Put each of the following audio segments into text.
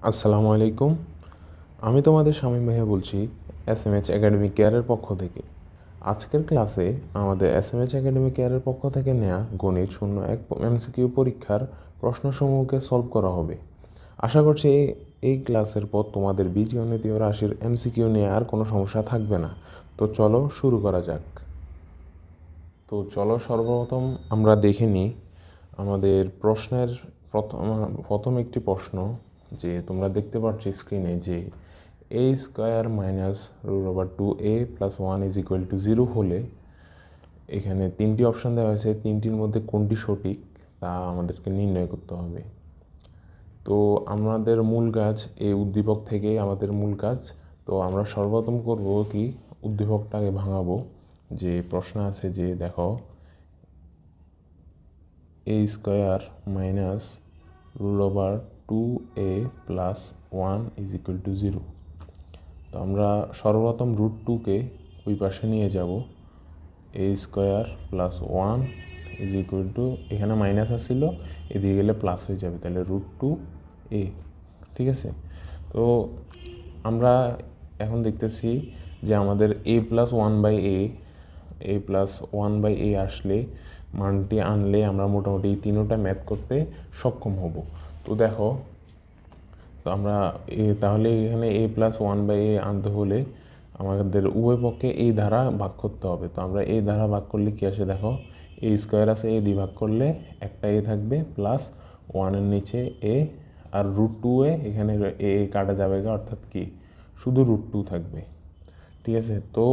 আসসালামু আলাইকুম। আমি তোমাদের শামীম ভাইয়া বলছি এসএমএইচ একাডেমি কেয়ারের পক্ষ থেকে। আজকের ক্লাসে আমাদের এসএমএইচ একাডেমি কেয়ারের পক্ষ থেকে নেওয়া গণিত 01 এমসিকিউ পরীক্ষার প্রশ্নসমূহকে সলভ করা হবে। আশা করছি এই ক্লাসের পর তোমাদের বীজগণিত ও রাশির এমসিকিউ নিয়ে আর কোনো সমস্যা থাকবে না। তো চলো শুরু করা যাক। চলো সর্বপ্রথম আমরা দেখে নিই আমাদের প্রশ্নের প্রথম একটি প্রশ্ন, যে তোমরা দেখতে পাচ্ছ স্ক্রিনে যে a square minus √2a plus 1 is equal two 0 হলে এখানে তিনটি অপশান দেওয়া হয়েছে, তিনটির মধ্যে কোনটি সঠিক তা আমাদেরকে নির্ণয় করতে হবে। তো আমাদের মূল কাজ এই উদ্দীপক থেকে আমাদের মূল কাজ। তো আমরা সর্বপ্রথম করব কি, উদ্দীপকটাকে ভাঙাবো। যে প্রশ্ন আছে যে দেখো a square minus √2a plus 1 is equal two 0। তো আমরা সর্বপ্রথম √2কে ওই পাশে নিয়ে যাব। a square plus 1 is equal two, এখানে মাইনাস আসছিল, এদিকে গেলে প্লাস হয়ে যাবে, তাহলে √2a। ঠিক আছে। তো আমরা এখন দেখতেছি যে আমাদের a প্লাস 1/a আসলে মানটি আনলে আমরা মোটামুটি তিনোটা ম্যাথ করতে সক্ষম হব। তো দেখো, তো আমরা তাহলে এখানে a প্লাস 1/a আনতে হলে আমাদের উভয় পক্ষে এই ধারা ভাগ করতে হবে। তো আমরা এই ধারা ভাগ করলে কী আসে দেখো, a স্কোয়ার আছে, a দিয়ে ভাগ করলে একটা a থাকবে প্লাস 1-এর নিচে a, আর √2a এখানে a কাটা যাবে, অর্থাৎ কি শুধু √2 থাকবে। ঠিক আছে। তো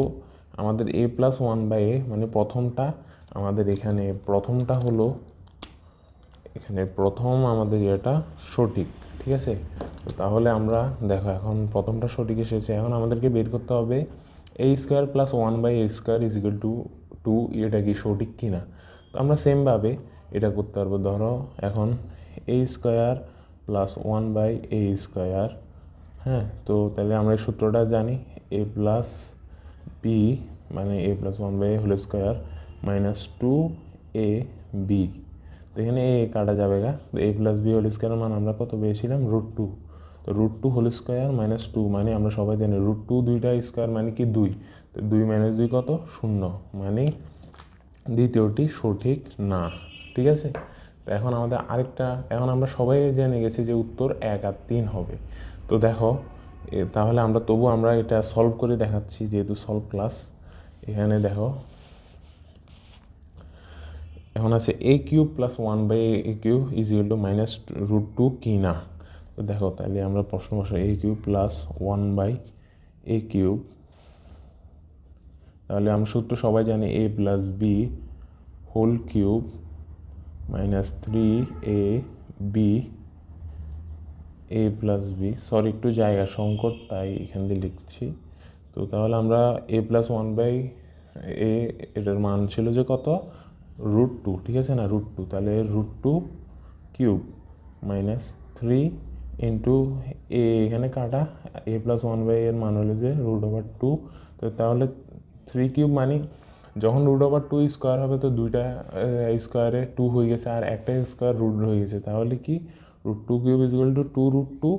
আমাদের a প্লাস 1/a মানে প্রথমটা আমাদের এখানে প্রথমটা হলো, এখানে প্রথম আমাদের এটা সঠিক। ঠিক আছে। তো তাহলে আমরা দেখো এখন প্রথমটা সঠিক এসেছে, এখন আমাদেরকে বের করতে হবে a square plus 1/a square is equal to 2, এটা কি সঠিক কি না। তো আমরা সেমভাবে এটা করতে পারবো। ধরো এখন a square plus 1/a square, হ্যাঁ, তো তাহলে আমরা এই সূত্রটা জানি, a প্লাস b মানে a plus 1/a whole square minus 2ab। তো এখানে এ কাটা যাবে গা, তো a plus b whole square মান আমরা কত পেয়েছিলাম, √2। তো √2 হোল স্কোয়ার মাইনাস 2 মানে আমরা সবাই জানি √2 দুইটা স্কোয়ার মানে কি 2। তো 2 মাইনাস 2 কত, 0, মানে দ্বিতীয়টি সঠিক না। ঠিক আছে। তো এখন আমাদের আরেকটা, এখন আমরা সবাই জেনে গেছি যে উত্তর 1 আর 3 হবে। তো দেখো তাহলে আমরা এটা সলভ করে দেখাচ্ছি, যেহেতু সলভ ক্লাস। এখানে দেখো এখন আছে a cube plus 1/a cube is equal to minus √2 কি না। তো দেখো তাহলে আমরা প্রশ্ন বসাই a cube plus 1/a cube, তাহলে আমরা সূত্র সবাই জানি a plus b whole cube minus 3ab a plus b, sorry একটু জায়গা সংকট তাই এখান দিয়ে লিখছি। তো তাহলে আমরা a প্লাস 1/a এটার মান ছিল যে কত, √2। ঠিক আছে না, √2, তাহলে √2 কিউব মাইনাস 3 ইন্টু a, এখানে কাটা, a প্লাস 1/a এর মান হলো যে √2। তো তাহলে 3 কিউব মানে যখন √2 স্কোয়ার হবে তো দুইটা স্কোয়ারে 2 হয়ে গেছে, আর একটা স্কোয়ার রুট হয়ে গেছে, তাহলে কি √2 cube is equal two 2√2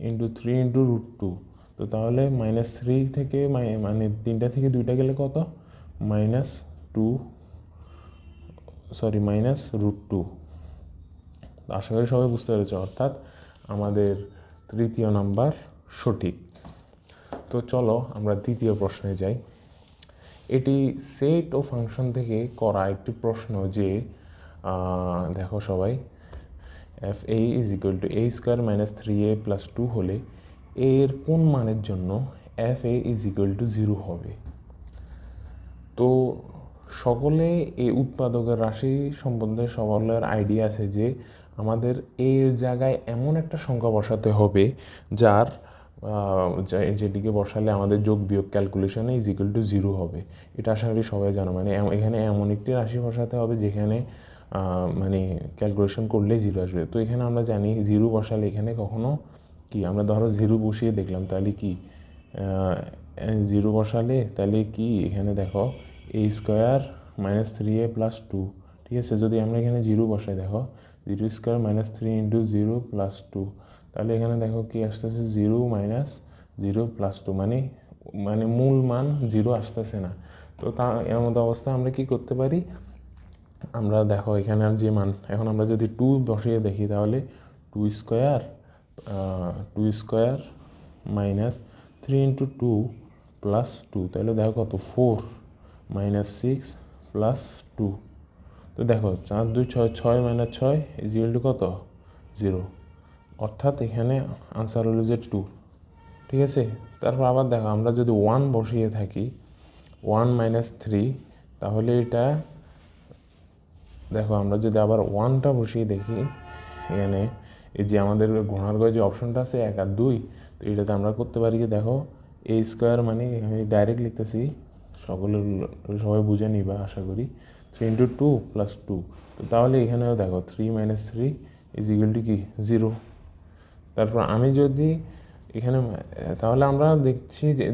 into 3 into √2। তো তাহলে মাইনাস 3 থেকে মানে 3টা থেকে 2টা গেলে কত, মাইনাস √2। আশা করি সবাই বুঝতে পেরেছ, অর্থাৎ আমাদের তৃতীয় নাম্বার সঠিক। তো চলো আমরা দ্বিতীয় প্রশ্নে যাই। এটি সেট ও ফাংশন থেকে করা একটি প্রশ্ন, যে দেখো সবাই fa is equal two a square minus 3a plus 2 হলে এর কোন মানের জন্য fa ইজ ইকুয়াল টু 0 হবে। তো সকলে এই উৎপাদকের রাশি সম্বন্ধে সকলের আইডিয়া আছে যে আমাদের এর জায়গায় এমন একটা সংখ্যা বসাতে হবে যার যেটিকে বসালে আমাদের যোগ বিয়োগ ক্যালকুলেশনে ইজ ইকুয়াল টু 0 হবে। এটা আশা করি সবাই জানো, মানে এখানে এমন একটি রাশি বসাতে হবে যেখানে মানে ক্যালকুলেশন করলে 0 আসবে। তো এখানে আমরা জানি 0 বসালে এখানে কখনো কি, আমরা ধরো 0 বসিয়ে দেখলাম, তাহলে কি 0 বসালে তাহলে কি এখানে দেখো a square minus 3a plus 2। ঠিক আছে, যদি আমরা এখানে 0 বসাই দেখো zero square minus 3 into 0 plus 2, তাহলে এখানে দেখো কি আসতেছে 0 মাইনাস 0 প্লাস 2, মানে মানে মূল মান 0 আসতেছে না। তো তা এমন অবস্থা আমরা কি করতে পারি, আমরা দেখো এখানে আর যে মান, এখন আমরা যদি 2 বসিয়ে দেখি তাহলে 2 স্কোয়ার মাইনাস 3 ইন্টু 2 প্লাস 2, তাহলে দেখো কত 4 মাইনাস 6 প্লাস 2। তো দেখো 4 2 6, 6 মাইনাস 6 ইজ ইকুয়াল টু কত 0, অর্থাৎ এখানে আনসার হলো যে 2। ঠিক আছে, তারপর আবার দেখো আমরা যদি 1 বসিয়ে থাকি 1 মাইনাস 3, তাহলে এটা দেখো আমরা যদি আবার 1টা বসিয়ে দেখি এখানে এই যে আমাদের ঘোড়ার গয়ে যে অপশনটা আছে 1 আর 2, তো এটাতে আমরা করতে পারি কি দেখো a স্কোয়ার, মানে আমি ডাইরেক্ট লিখতেছি, সবাই বুঝে নিবা আশা করি, 3 ইন্টু 2 প্লাস 2, তো তাহলে এখানেও দেখো 3 মাইনাস 3 ইজ ইকুয়াল টু কি 0। তারপর আমি যদি এখানে, তাহলে আমরা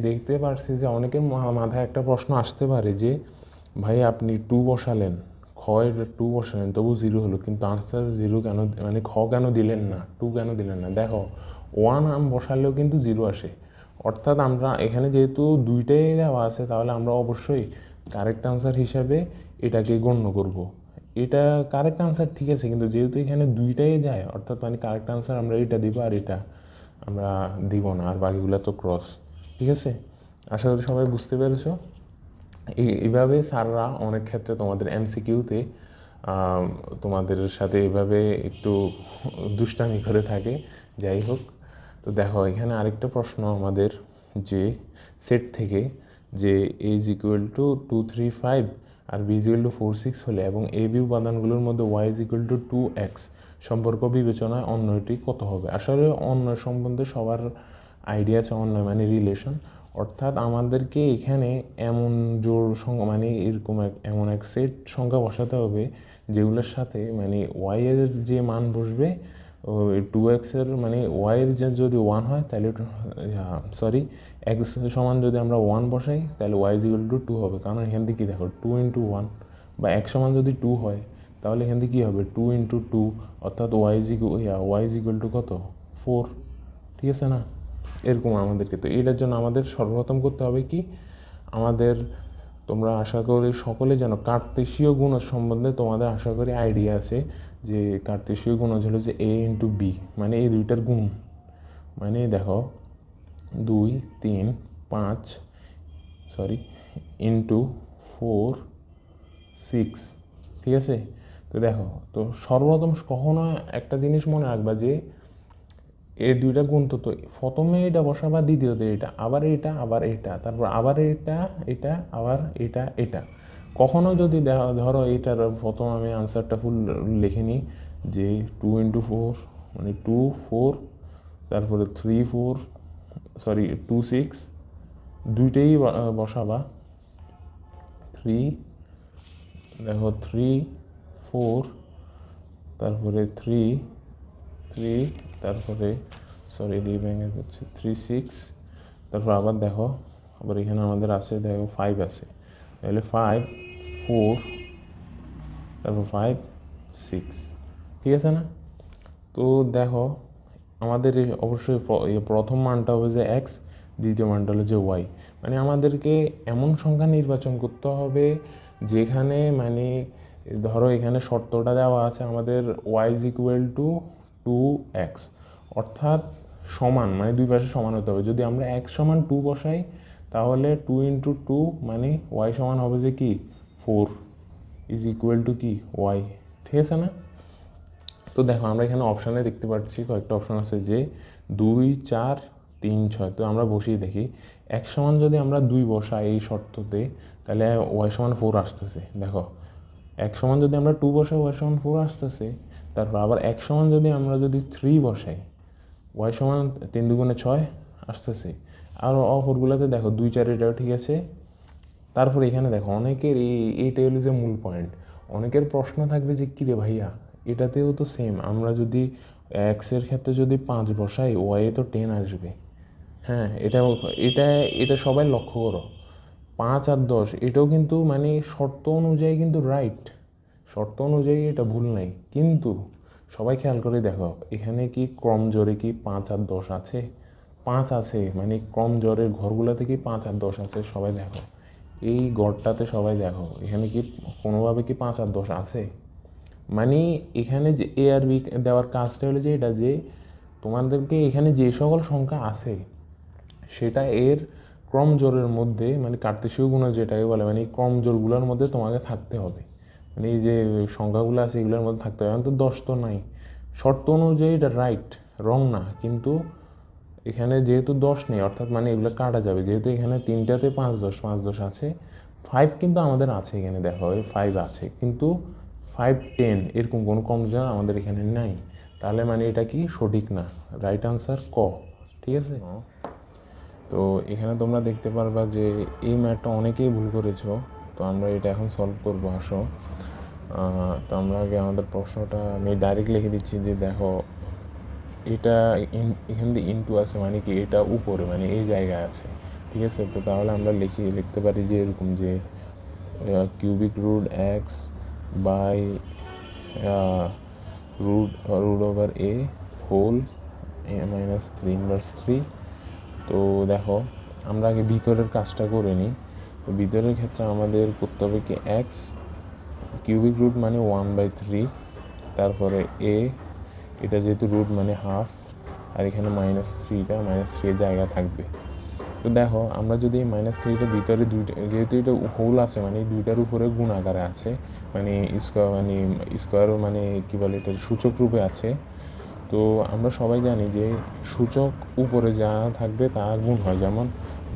দেখতে পারছি যে অনেকের মাথায় একটা প্রশ্ন আসতে পারে যে ভাই আপনি 2 বসালেন, এর 2 বসালেন তবু 0 হলো, কিন্তু আনসার 0 কেন, মানে কেন দিলেন না, 2 কেন দিলেন না? দেখো 1 বসালেও কিন্তু 0 আসে, অর্থাৎ আমরা এখানে যেহেতু দুইটাই দেওয়া আছে তাহলে আমরা অবশ্যই কারেক্ট আনসার হিসাবে এটাকে গণ্য করব। এটা কারেক্ট আনসার ঠিক আছে, কিন্তু যেহেতু এখানে দুইটাই যায়, অর্থাৎ মানে কারেক্ট আনসার আমরা এটা দিব আর এটা আমরা দিব না, আর বাকিগুলো তো ক্রস। ঠিক আছে, আশা করি সবাই বুঝতে পেরেছো। এইভাবে স্যাররা অনেক ক্ষেত্রে তোমাদের এমসিকিউতে তোমাদের সাথে এইভাবে একটু দুষ্টামি করে থাকে। যাই হোক, তো দেখো এখানে আরেকটা প্রশ্ন আমাদের যে সেট থেকে, যে a ইজ ইকুয়াল টু 2 3 5 আর b ইজ ইকুয়াল টু 4 6 হলে এবং এ বি উপাদানগুলোর মধ্যে y is equal two 2x সম্পর্ক বিবেচনায় অন্যটি কত হবে? আসলে অন্য সম্বন্ধে সবার আইডিয়া আছে, অন্য মানে রিলেশন, অর্থাৎ আমাদেরকে এখানে এমন জোড় সংখ্যা মানে এরকম এমন এক সেট সংখ্যা বসাতে হবে যেগুলোর সাথে মানে y এর যে মান বসবে 2x এর, মানে y এর যদি 1 হয় তাহলে x সমান যদি আমরা 1 বসাই তাহলে y ইজ ইকুয়াল টু 2 হবে, কারণ এখান থেকে কী দেখো 2 ইন্টু 1, বা x সমান যদি 2 হয় তাহলে এখান থেকে কী হবে 2 ইন্টু 2, অর্থাৎ y ইজ ইকুয়াল টু কত 4। ঠিক আছে না, এরকম আমাদেরকে, তো এটার জন্য আমাদের সর্বপ্রথম করতে হবে কি, আমাদের তোমরা আশা করি সকলে যেন কার্তেশীয় গুণজ সম্বন্ধে তোমাদের আশা করি আইডিয়া আছে, যে কার্তেশীয় গুণজ হলো যে a ইন্টু বি, মানে এই দুইটার গুণ, মানে দেখো 2 3 5 ইন্টু 4 6। ঠিক আছে, তো দেখো, তো সর্বপ্রথম কখনো একটা জিনিস মনে রাখবা যে এই দুইটা গুণ, তো প্রথমে এটা বসাবা, দ্বিতীয়তে এটা, আবার এটা, আবার এটা, তারপর আবার এটা, এটা, আবার এটা, এটা। কখনো যদি ধরো এইটার প্রথম আমি আনসারটা ফুল লিখে নিই যে 2 ইন্টু 4 মানে 2 4, তারপরে 3 4 2 6, দুইটাই বসাবা, 3 দেখো 3 4, তারপরে 3 3, তারপরে দিয়ে ভেঙে যাচ্ছে 3 6, তারপর আবার দেখো আবার এখানে আমাদের আছে দেখো 5 আছে, তাহলে 5 4, তারপর 5 6। ঠিক আছে না, তো দেখো আমাদের অবশ্যই প্রথম মানটা হবে যে x, দ্বিতীয় মানটা হলো যে y, মানে আমাদেরকে এমন সংখ্যা নির্বাচন করতে হবে যেখানে মানে ধরো এখানে শর্তটা দেওয়া আছে আমাদের y is equal two 2x, অর্থাৎ সমান, মানে দুই পাশে সমান হতে হবে। যদি আমরা x সমান 2 বসাই তাহলে 2 ইন্টু 2 মানে y সমান হবে যে কি 4 ইজ ইকুয়াল টু কি y। ঠিক আছে না, তো দেখো আমরা এখানে অপশানে দেখতে পাচ্ছি কয়েকটা অপশান আছে যে 2 4 3 6, তো আমরা বসিয়ে দেখি x সমান যদি আমরা 2 বসাই এই শর্ততে তাহলে y সমান 4 আসতেছে। দেখো x সমান যদি আমরা 2 বসাই y সমান 4 আসতেছে, তারপর আবার x সমান যদি আমরা 3 বসাই y সমান 3 দুগুণে 6 আসতেছে, আর অপরগুলোতে দেখো 2 4 এটাও ঠিক আছে। তারপর এখানে দেখো অনেকের এইটাই হলো যে মূল পয়েন্ট, অনেকের প্রশ্ন থাকবে যে কী রে ভাইয়া এটাতেও তো সেম, আমরা যদি এক্সের ক্ষেত্রে যদি 5 বসাই ওয়াইয়ে তো 10 আসবে। হ্যাঁ, এটা সবাই লক্ষ্য করো, 5 আর 10 এটাও কিন্তু মানে শর্ত অনুযায়ী কিন্তু রাইট, শর্ত অনুযায়ী এটা ভুল নাই, কিন্তু সবাই খেয়াল করে দেখো এখানে কি ক্রম জোরে কি 5 আর 10 আছে? 5 আছে, মানে ক্রম জোরের ঘরগুলোতে কি 5 আর 10 আছে? সবাই দেখো এই গড়টাতে সবাই দেখো এখানে কি কোনোভাবে কি 5 আর 10 আছে? মানে এখানে যে এ আর বি দেওয়ার কাজটা হলো যে এটা যে তোমাদেরকে এখানে যে সকল সংখ্যা আছে সেটা এর ক্রম জোরের মধ্যে, মানে কার্তেশীয় গুণ যেটাকে বলে, মানে এই ক্রম জোরগুলোর মধ্যে তোমাকে থাকতে হবে। মানে এই যে সংখ্যাগুলো আছে এগুলোর মধ্যে থাকতে হবে। এখন তো 10 তো নাই, শর্ত অনুযায়ী এটা রাইট, রং না, কিন্তু এখানে যেহেতু 10 নেই অর্থাৎ মানে এগুলো কাটা যাবে, যেহেতু এখানে তিনটাতে 5 10 আছে। 5 কিন্তু আমাদের আছে এখানে, দেখো 5 আছে, কিন্তু 5 10 এরকম কোনো কম্বিনেশন আমাদের এখানে নাই। তাহলে মানে এটা কি সঠিক না, রাইট আনসার ক। ঠিক আছে, তো এখানে তোমরা দেখতে পারবা যে এই ম্যাথটা অনেকেই ভুল করেছো। তো আমরা এটা এখন সলভ করবো, আসো। তো আমরা আগে আমাদের প্রশ্নটা আমি ডাইরেক্ট লিখে দিচ্ছি যে দেখো এটা এখান দিয়ে ইনটু আছে, মানে কি এটা উপরে, মানে এই জায়গায় আছে। ঠিক আছে, তো তাহলে আমরা লিখতে পারি যে এরকম যে cubic root x by root over a whole -3 inverse 3। তো দেখো আমরা আগে ভিতরের কাজটা করে নিই। তো ভিতরের ক্ষেত্রে আমাদের করতে হবে কি এক্স কিউবিক রুট মানে 1/3, তারপরে এ এটা যেহেতু রুট মানে হাফ, আর এখানে -3টা -3 জায়গা থাকবে। তো দেখো আমরা যদি -3টা ভিতরে দুইটা, যেহেতু এটা হোল আছে মানে দুইটার উপরে গুণ আকারে আছে, মানে স্কোয়ার মানে কী বলে এটার সূচক রূপে আছে। তো আমরা সবাই জানি যে সূচক উপরে যা থাকবে তা গুণ হয়। যেমন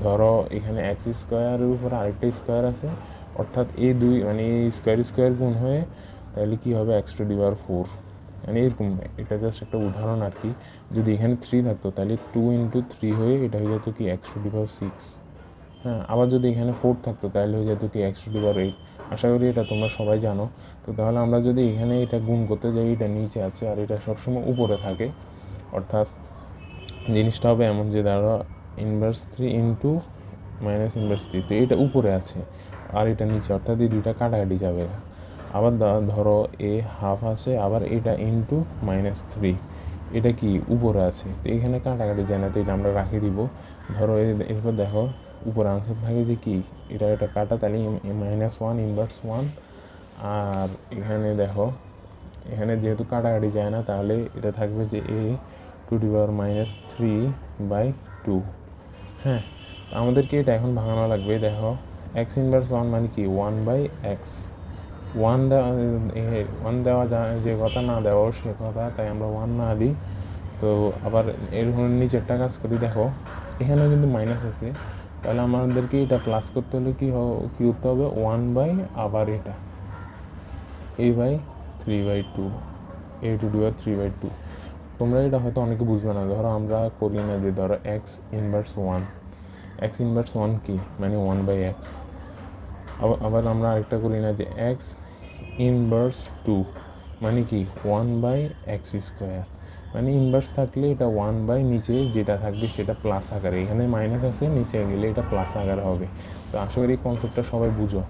ধরো এখানে এক্স স্কোয়ারের উপরে আরেকটা স্কোয়ার আছে, অর্থাৎ এই দুই মানে স্কোয়ার গুণ হয়ে তাহলে কী হবে x⁴, মানে এরকম। এটা জাস্ট একটা উদাহরণ আর কি। যদি এখানে 3 থাকতো তাহলে 2 × 3 হয়ে এটা হয়ে যেত কি x⁴। হ্যাঁ, আবার যদি এখানে 4 থাকতো তাহলে হয়ে যেত কি x⁴। আশা করি এটা তোমরা সবাই জানো। তো তাহলে আমরা যদি এখানে এটা গুণ করতে যাই, এটা নিচে আছে আর এটা সবসময় উপরে থাকে, অর্থাৎ জিনিসটা হবে এমন যে ধরো -3 ইন্টু -3, তো এটা উপরে আছে আর এটা নিচে, অর্থাৎ এই দুইটা কাটাকাটি যাবে। আবার ধরো এ হাফ আছে, আবার এটা ইন্টু -3, এটা কি উপরে আছে, তো এখানে কাটাকাটি যায় না, তো এটা আমরা রাখি দিব। ধরো এরপর দেখো উপরে আনসার থাকে যে কি এটা কাটা, তাহলে -1 ইনভার্স 1। আর এখানে দেখো এখানে যেহেতু কাটাকাটি যায় না তাহলে এটা থাকবে যে a⁻³ হ্যাঁ, আমাদেরকে এটা এখন ভাঙানো লাগবে। দেখো x⁻1 মানে কি 1/x, 1 দেওয়া যায় যে কথা, না দেওয়াও সে কথা, তাই আমরা 1 না দিই। তো আবার এরকম নিচেরটা কাজ করি, দেখো এখানেও কিন্তু মাইনাস আছে, তাহলে আমাদেরকে এটা প্লাস করতে হলে কি করতে হবে 1 আবার এটা a/3/2, a⁻3/2। তোমরা এটা হয়তো অনেকে বুঝবে না। ধরো আমরা করি না যে ধরো x⁻1 কি মানে 1/x। আবার আমরা আরেকটা করি না যে x⁻2 মানে কি 1/x², মানে ইনভার্স থাকলে এটা 1 নিচে যেটা থাকবে সেটা প্লাস আকারে, এখানে মাইনাস আছে নিচে গেলে এটা প্লাস আকারে হবে। তো আশা করি এই কনসেপ্টটা সবাই বুঝো।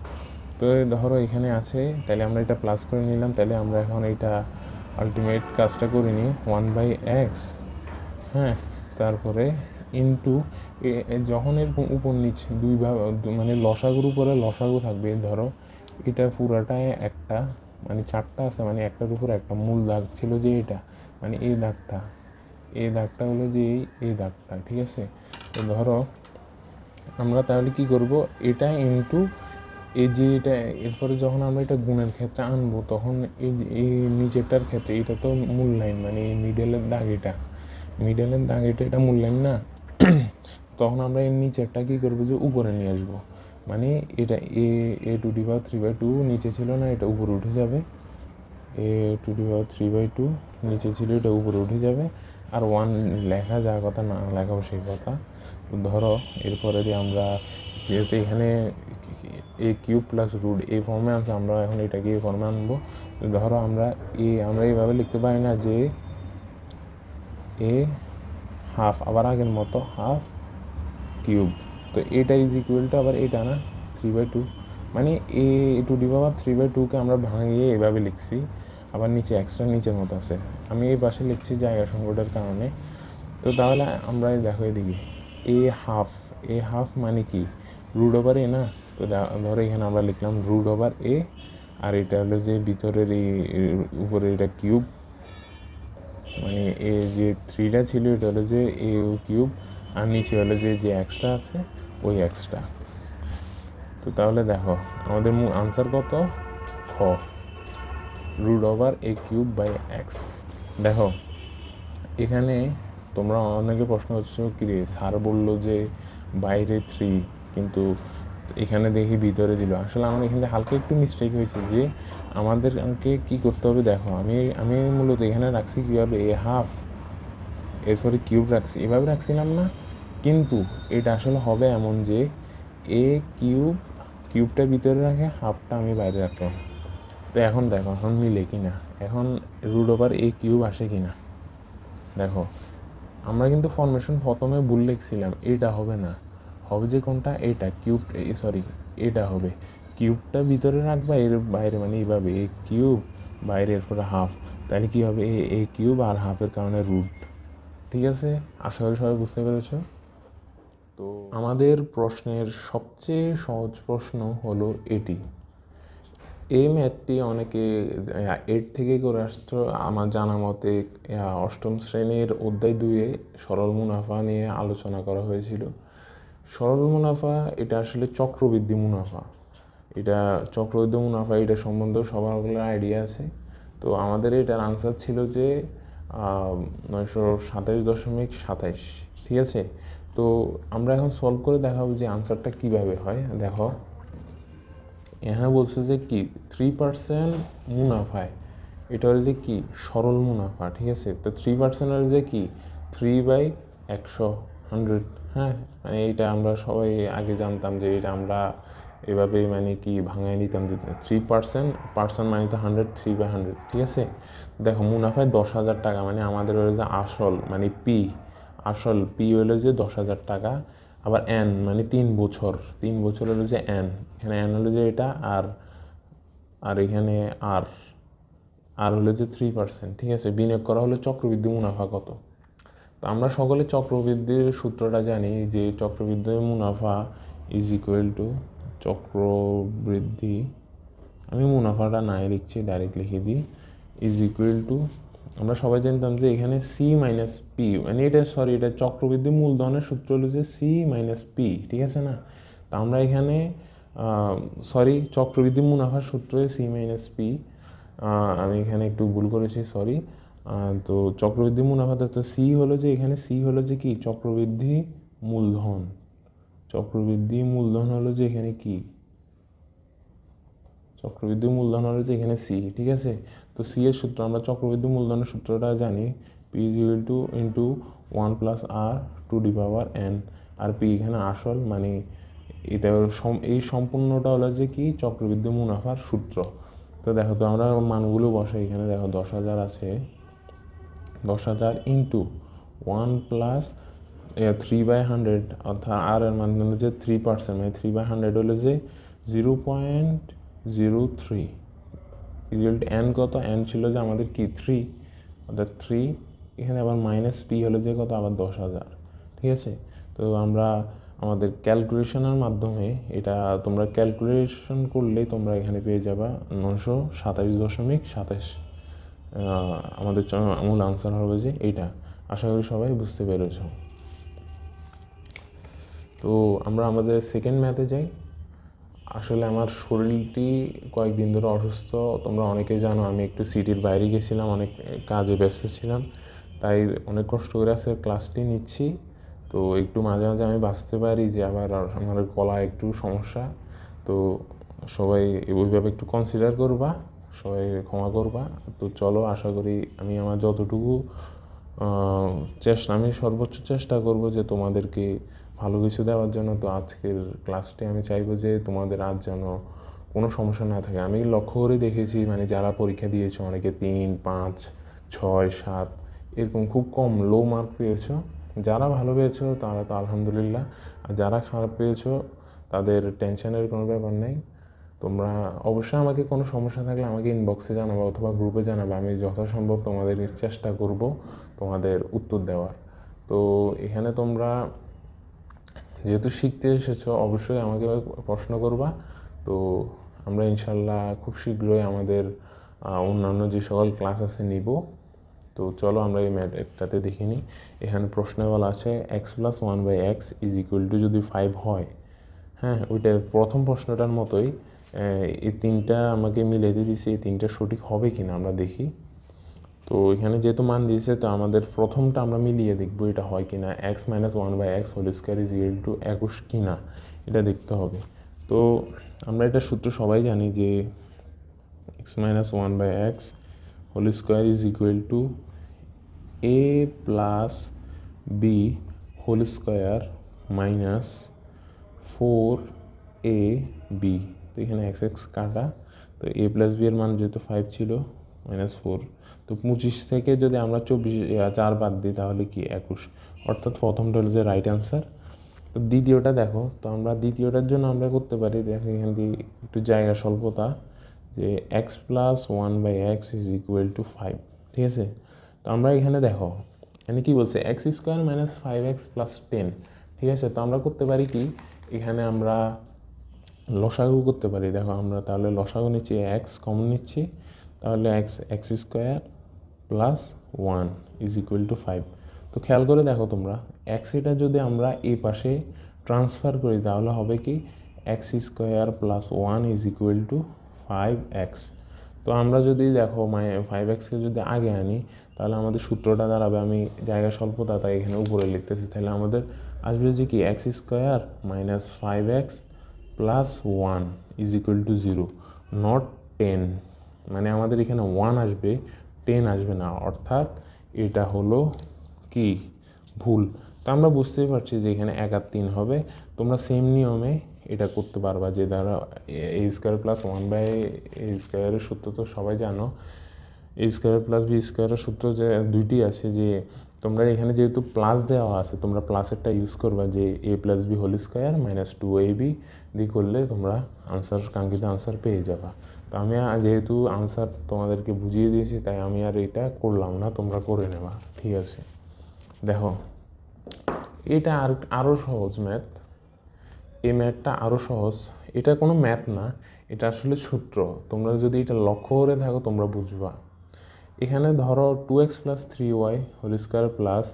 তো ধরো এখানে আছে, তাহলে আমরা এটা প্লাস করে নিলাম, তাহলে আমরা এখন এটা আলটিমেট কাজটা করে নিই 1/x। হ্যাঁ, তারপরে ইন্টু যখন এর উপর নিচে দুই ভাগ মানে লসাগুর উপরে লসাগু থাকবে, ধরো এটা পুরাটায় একটা মানে 4টা আছে, মানে একটার উপর একটা মূল দাগ ছিল যে এটা, মানে এই দাগটা হলো যে এই দাগটা। ঠিক আছে, তো ধরো আমরা তাহলে কি করব, এটা ইন্টু এই যে এটা, এরপরে যখন আমরা এটা গুণের ক্ষেত্রে আনবো তখন এই নিচেরটার ক্ষেত্রে এটা তো মূল লাইন, মানে এই মিডলের দাগ এটা মূল লাইন না। তখন আমরা এর নিচেরটা কী করবো যে উপরে নিয়ে আসবো, মানে এটা a⁻3/2 নিচে ছিল না, এটা উপরে উঠে যাবে। a⁻3/2 নিচে ছিল, এটা উপরে উঠে যাবে। আর 1 লেখা যা কথা, না লেখাও সেই কথা। তো ধরো এরপরে দিয়ে আমরা যেহেতু এখানে a³ + রুট এই ফর্মে আছে, আমরা এখন এটাকে এই ফর্মে আনবো। তো ধরো আমরা এইভাবে লিখতে পারি না যে a হাফ, আবার আগের মতো ½ তো এটা = আবার এটা না 3/2, মানে a⁻3/2কে আমরা ভাঙিয়ে এভাবে লিখছি। আবার নিচে এক্সট্রা নিচের মতো আছে, আমি এই পাশে লিখছি জায়গা সংকটের কারণে। তো তাহলে আমরা দেখো এদিকে এ হাফ মানে কি রুট ওভার এ না, তো ধরো এখানে আমরা লিখলাম রুট ওভার এ, আর এটা হলো যে ভিতরের এই উপরে এটা কিউব, মানে এ যে 3টা ছিল এটা হলো যে এ কিউব, আর নিচে হলো যে এক্সট্রা আছে ওই এক্সট্রা। তো তাহলে দেখো আমাদের আনসার কত, খ root over a cube by x. দেখো এখানে তোমরা অনেকে প্রশ্ন করছো কি রে স্যার বললো যে বাইরে 3 কিন্তু এখানে দেখি ভিতরে দিল। আসলে আমার এখানে হালকা একটু মিস্টেক হয়েছে যে আমাদেরকে কি করতে হবে, দেখো আমি মূলত এখানে রাখছি কীভাবে এ হাফ, এরপরে কিউব রাখছি, এভাবে রাখছিলাম না, কিন্তু এটা আসলে হবে এমন যে এ কিউবটা ভিতরে রাখে, হাফটা আমি বাইরে রাখলাম। তো এখন দেখো এখন মিলে কি না, এখন রুট ওভার এ কিউব আসে কি না। দেখো আমরা কিন্তু ফর্মেশন প্রথমে ভুল লিখছিলাম, এটা হবে না, হবে যে কোনটা, এটা কিউব, সরি এটা হবে কিউবটা ভিতরে রাখবা এর বাইরে, মানে এইভাবে এ কিউব বাইরে এরপরে হাফ, তাহলে কী হবে এ কিউব আর হাফের কারণে রুট। ঠিক আছে, আশা করি সবাই বুঝতে পেরেছ। তো আমাদের প্রশ্নের সবচেয়ে সহজ প্রশ্ন হলো এটি। এই ম্যাথটি অনেকে 8 থেকে করে আসতো, আমার জানা মতে 8ম শ্রেণীর অধ্যায় 2-এ সরল মুনাফা নিয়ে আলোচনা করা হয়েছিল। সরল মুনাফা এটা আসলে চক্রবৃদ্ধি মুনাফা, এটা চক্রবৃদ্ধি মুনাফা, এটা সম্বন্ধেও সবার আইডিয়া আছে। তো আমাদের এটার আনসার ছিল যে 927.27। ঠিক আছে, তো আমরা এখন সলভ করে দেখাবো যে আনসারটা কীভাবে হয়। দেখো এখানে বলছে যে কি 3% মুনাফায়, এটা হলো যে কি সরল মুনাফা। ঠিক আছে, তো 3% হলো যে কি 3/100, হ্যাঁ, মানে এইটা আমরা সবাই আগে জানতাম যে এটা আমরা এভাবে মানে কি ভাঙায় নিতাম যে 3% মানে তো 100, 3/100। ঠিক আছে, দেখো মুনাফায় 10,000 টাকা, মানে আমাদের হলো যে আসল মানে আসল পি হলো যে 10,000 টাকা, আবার এন মানে 3 বছর হলো যে এন, এখানে এন হলো যে এটা, আর এখানে আর হলো যে 3%। ঠিক আছে, বিনিয়োগ করা হলো চক্রবৃদ্ধি মুনাফা কত। তো আমরা সকলে চক্রবৃদ্ধির সূত্রটা জানি যে চক্রবৃদ্ধি মুনাফা ইজ ইকুয়াল টু চক্রবৃদ্ধি, আমি মুনাফাটা নাই লিখছি, ডাইরেক্ট লিখে দিই, ইজ ইকুয়াল টু, আমরা সবাই জানতাম যে এখানে সি মাইনাস পি, মানে এটা এটা চক্রবৃদ্ধি মূলধনের সূত্র হলো যে সি মাইনাস পি। ঠিক আছে না, তা আমরা এখানে চক্রবৃদ্ধি মুনাফার সূত্র সি মাইনাস পি, আমি এখানে একটু ভুল করেছি, সরি। তো চক্রবৃদ্ধি মুনাফাতে তো সি হলো যে এখানে সি হলো যে কি চক্রবৃদ্ধি মূলধন হলো যে এখানে কি চক্রবৃদ্ধি মূলধন হলো যে এখানে সি। ঠিক আছে, তো সি এর সূত্র আমরা চক্রবৃদ্ধি মূলধনের সূত্রটা জানি, p is equal to into 1 + r⁴n, আর পি এখানে আসল, মানে এটা এই সম্পূর্ণটা হলো যে কি চক্রবৃদ্ধি মুনাফার সূত্র। তো দেখো, তো আমরা মানগুলো বসাই, এখানে দেখো 10,000 আছে, 10,000 ইন্টু 1 + 3/100, অর্থাৎ আর এর মান হলো যে 3%, মানে 3/100 হলো যে 0.03 ইকুয়াল টু এন কত, এন ছিল যে আমাদের কি 3, অর্থাৎ 3, এখানে আবার মাইনাস পি হলো যে কত আবার 10,000। ঠিক আছে, তো আমরা আমাদের ক্যালকুলেশনের মাধ্যমে এটা তোমরা ক্যালকুলেশন করলেই তোমরা এখানে পেয়ে যাবা 927.27। আমাদের মূল আনসার হবে যে এইটা। আশা করি সবাই বুঝতে পেরেছ। তো আমরা আমাদের সেকেন্ড ম্যাথে যাই। আসলে আমার শরীরটি কয়েকদিন ধরে অসুস্থ, তোমরা অনেকে জানো আমি একটু সিটির বাইরে গেছিলাম, অনেক কাজে ব্যস্ত ছিলাম, তাই অনেক কষ্ট করে আজকে ক্লাসটি নিচ্ছি। তো একটু মাঝে মাঝে আমি বাঁচতে পারি যে আবার আমার গলা একটু সমস্যা, তো সবাই ওইভাবে একটু কনসিডার করবা, সবাই ক্ষমা করবা। তো চলো, আশা করি আমি আমার যতটুকু আমি সর্বোচ্চ চেষ্টা করব যে তোমাদেরকে ভালো কিছু দেওয়ার জন্য। তো আজকের ক্লাসটি আমি চাইবো যে তোমাদের আজ যেন কোনো সমস্যা না থাকে। আমি লক্ষ্য করে দেখেছি, মানে যারা পরীক্ষা দিয়েছো অনেকে 3, 5, 6, 7 এরকম খুব কম লো মার্ক পেয়েছো। যারা ভালো পেয়েছো তারা তো আলহামদুলিল্লাহ, আর যারা খারাপ পেয়েছো তাদের টেনশনের কোনো ব্যাপার নেই। তোমরা অবশ্যই আমাকে কোনো সমস্যা থাকলে আমাকে ইনবক্সে জানাবে অথবা গ্রুপে জানাবে, আমি যথাসম্ভব তোমাদের চেষ্টা করব তোমাদের উত্তর দেওয়ার। তো এখানে তোমরা যেহেতু শিখতে এসেছো অবশ্যই আমাকে প্রশ্ন করবা। তো আমরা ইনশাল্লাহ খুব শীঘ্রই আমাদের অন্যান্য যে সকল ক্লাস আছে নিব। তো চলো আমরা এই ম্যাথটাতে দেখে নিই। এখানে প্রশ্নে বলা আছে x plus one by x is equal to যদি 5 হয়, হ্যাঁ ওইটা প্রথম প্রশ্নটার মতোই এই তিনটা আমাকে মিলিয়ে দিয়েছি, এই তিনটা সঠিক হবে কিনা আমরা দেখি। তো এখানে যেহেতু মান দিয়েছে তো আমাদের প্রথমটা আমরা মিলিয়ে দেখবো এটা হয় কিনা, x minus one by x whole square is equal to 21 কিনা এটা দেখতে হবে। তো আমরা এটা সূত্র সবাই জানি যে x minus one by x whole square is equal to a plus b whole square minus 4ab। তো এখানে এক্স এক্স কাটা, তো এ প্লাস বি এর মান যেহেতু 5 ছিল -4, তো 25 থেকে যদি আমরা 4 বাদ দিই তাহলে কি 21, অর্থাৎ প্রথমটা হলো যে রাইট অ্যান্সার। তো দ্বিতীয়টা দেখো, তো আমরা দ্বিতীয়টার জন্য আমরা করতে পারি, দেখো এখান দিয়ে একটু জায়গা স্বল্পতা, যে x plus one by x is equal to 5, ঠিক আছে। তো আমরা এখানে দেখো এখানে কী বলছে, x square minus 5x plus 10, ঠিক আছে। তো আমরা করতে পারি কি, এখানে আমরা লসাগু করতে পারি। দেখো আমরা তাহলে লসাগু নিচ্ছি, এক্স কমন নিচ্ছি, তাহলে x square plus 1 is equal to 5। তো খেয়াল করে দেখো তোমরা, এক্স এটা যদি আমরা এই পাশে ট্রান্সফার করি তাহলে হবে কি, x square plus 1 is equal two 5x। তো আমরা যদি দেখো 5xকে যদি আগে আনি তাহলে আমাদের সূত্রটা দাঁড়াবে, আমি জায়গা স্বল্পতা তাই এখানে উপরে লিখতেছি, তাহলে আমাদের আসবে যে কি x square minus 5x plus 1 is equal two 0, not 10, মানে আমাদের এখানে 1 আসবে 10 আসবে না, অর্থাৎ এটা হলো কি ভুল। তো আমরা বুঝতেই পারছি যে এখানে 1 আর 3 হবে। তোমরা সেম নিয়মে এটা করতে পারবা, যে দ্বারা এ স্কোয়ার প্লাস 1 বাই এ স্কোয়ারের সূত্র তো সবাই জানো, এ স্কোয়ার প্লাস বি স্কোয়ারের সূত্র যে দুইটি আছে, যে তোমরা এখানে যেহেতু প্লাস দেওয়া আছে তোমরা প্লাসেরটা ইউজ করবা, যে a plus b whole square minus 2ab দিয়ে করলে তোমরা আনসার, কাঙ্ক্ষিত আনসার পেয়ে যাবা। তো আমি যেহেতু আনসার তোমাদেরকে বুঝিয়ে দিয়েছি তাই আমি আর এটা করলাম না, তোমরা করে নেবা, ঠিক আছে। দেখো এটা আরও সহজ ম্যাথ, এই ম্যাথটা আরও সহজ, এটা কোনো ম্যাথ না, এটা আসলে সূত্র। তোমরা যদি এটা লক্ষ্য করে থাকো তোমরা বুঝবা। এখানে ধরো 2x plus 3y whole square plus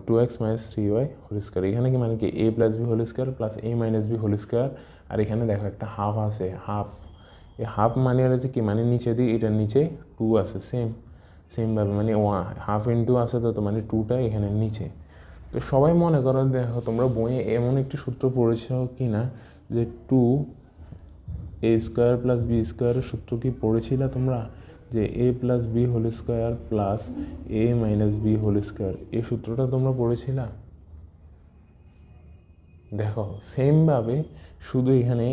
2x minus 3y whole square, এখানে কি মানে কি a plus b whole square plus a minus b whole square, আর এখানে দেখো একটা হাফ আছে, হাফ, এই হাফ মানে হচ্ছে কি, মানে নিচে দিই এটার নিচে 2 আছে, সেমভাবে মানে হাফ ইন্টু আছে, তো মানে 2টা এখানে নিচে। তো সবাই মনে করো, দেখো তোমরা বইয়ে এমন একটি সূত্র পড়েছ কি না, যে 2a স্কোয়ার প্লাস বি স্কোয়ারের সূত্র কি পড়েছিল তোমরা, যে a plus b whole square plus a minus b whole square, এই সূত্রটা তোমরা পড়েছিলা। দেখো সেমভাবে শুধু এখানে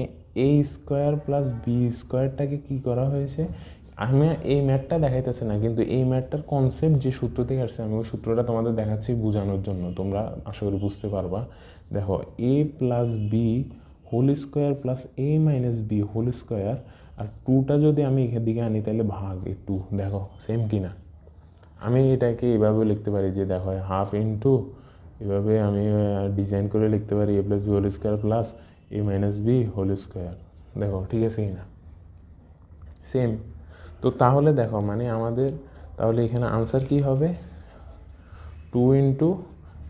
a স্কোয়ার প্লাস বি স্কোয়ারটাকে কী করা হয়েছে, আমি এই ম্যাথটা দেখাইতেছে না, কিন্তু এই ম্যাথটার কনসেপ্ট যে সূত্র থেকে আসছে আমি ওই সূত্রটা তোমাদের দেখাচ্ছি বোঝানোর জন্য, তোমরা আশা করি বুঝতে পারবা। দেখো a plus b whole square plus a minus b whole square, আর 2টা যদি আমি এখান দিকে আনি তাহলে ভাগ 2, দেখো সেম কিনা। আমি এটাকে এভাবে লিখতে পারি, যে দেখো হাফ ইন্টু, এভাবে আমি ডিজাইন করে লিখতে পারি a plus b whole square plus a minus b whole square, দেখো ঠিক আছে কিনা, সেম। তো তাহলে দেখো মানে আমাদের তাহলে এখানে আনসার কি হবে, 2 ইন্টু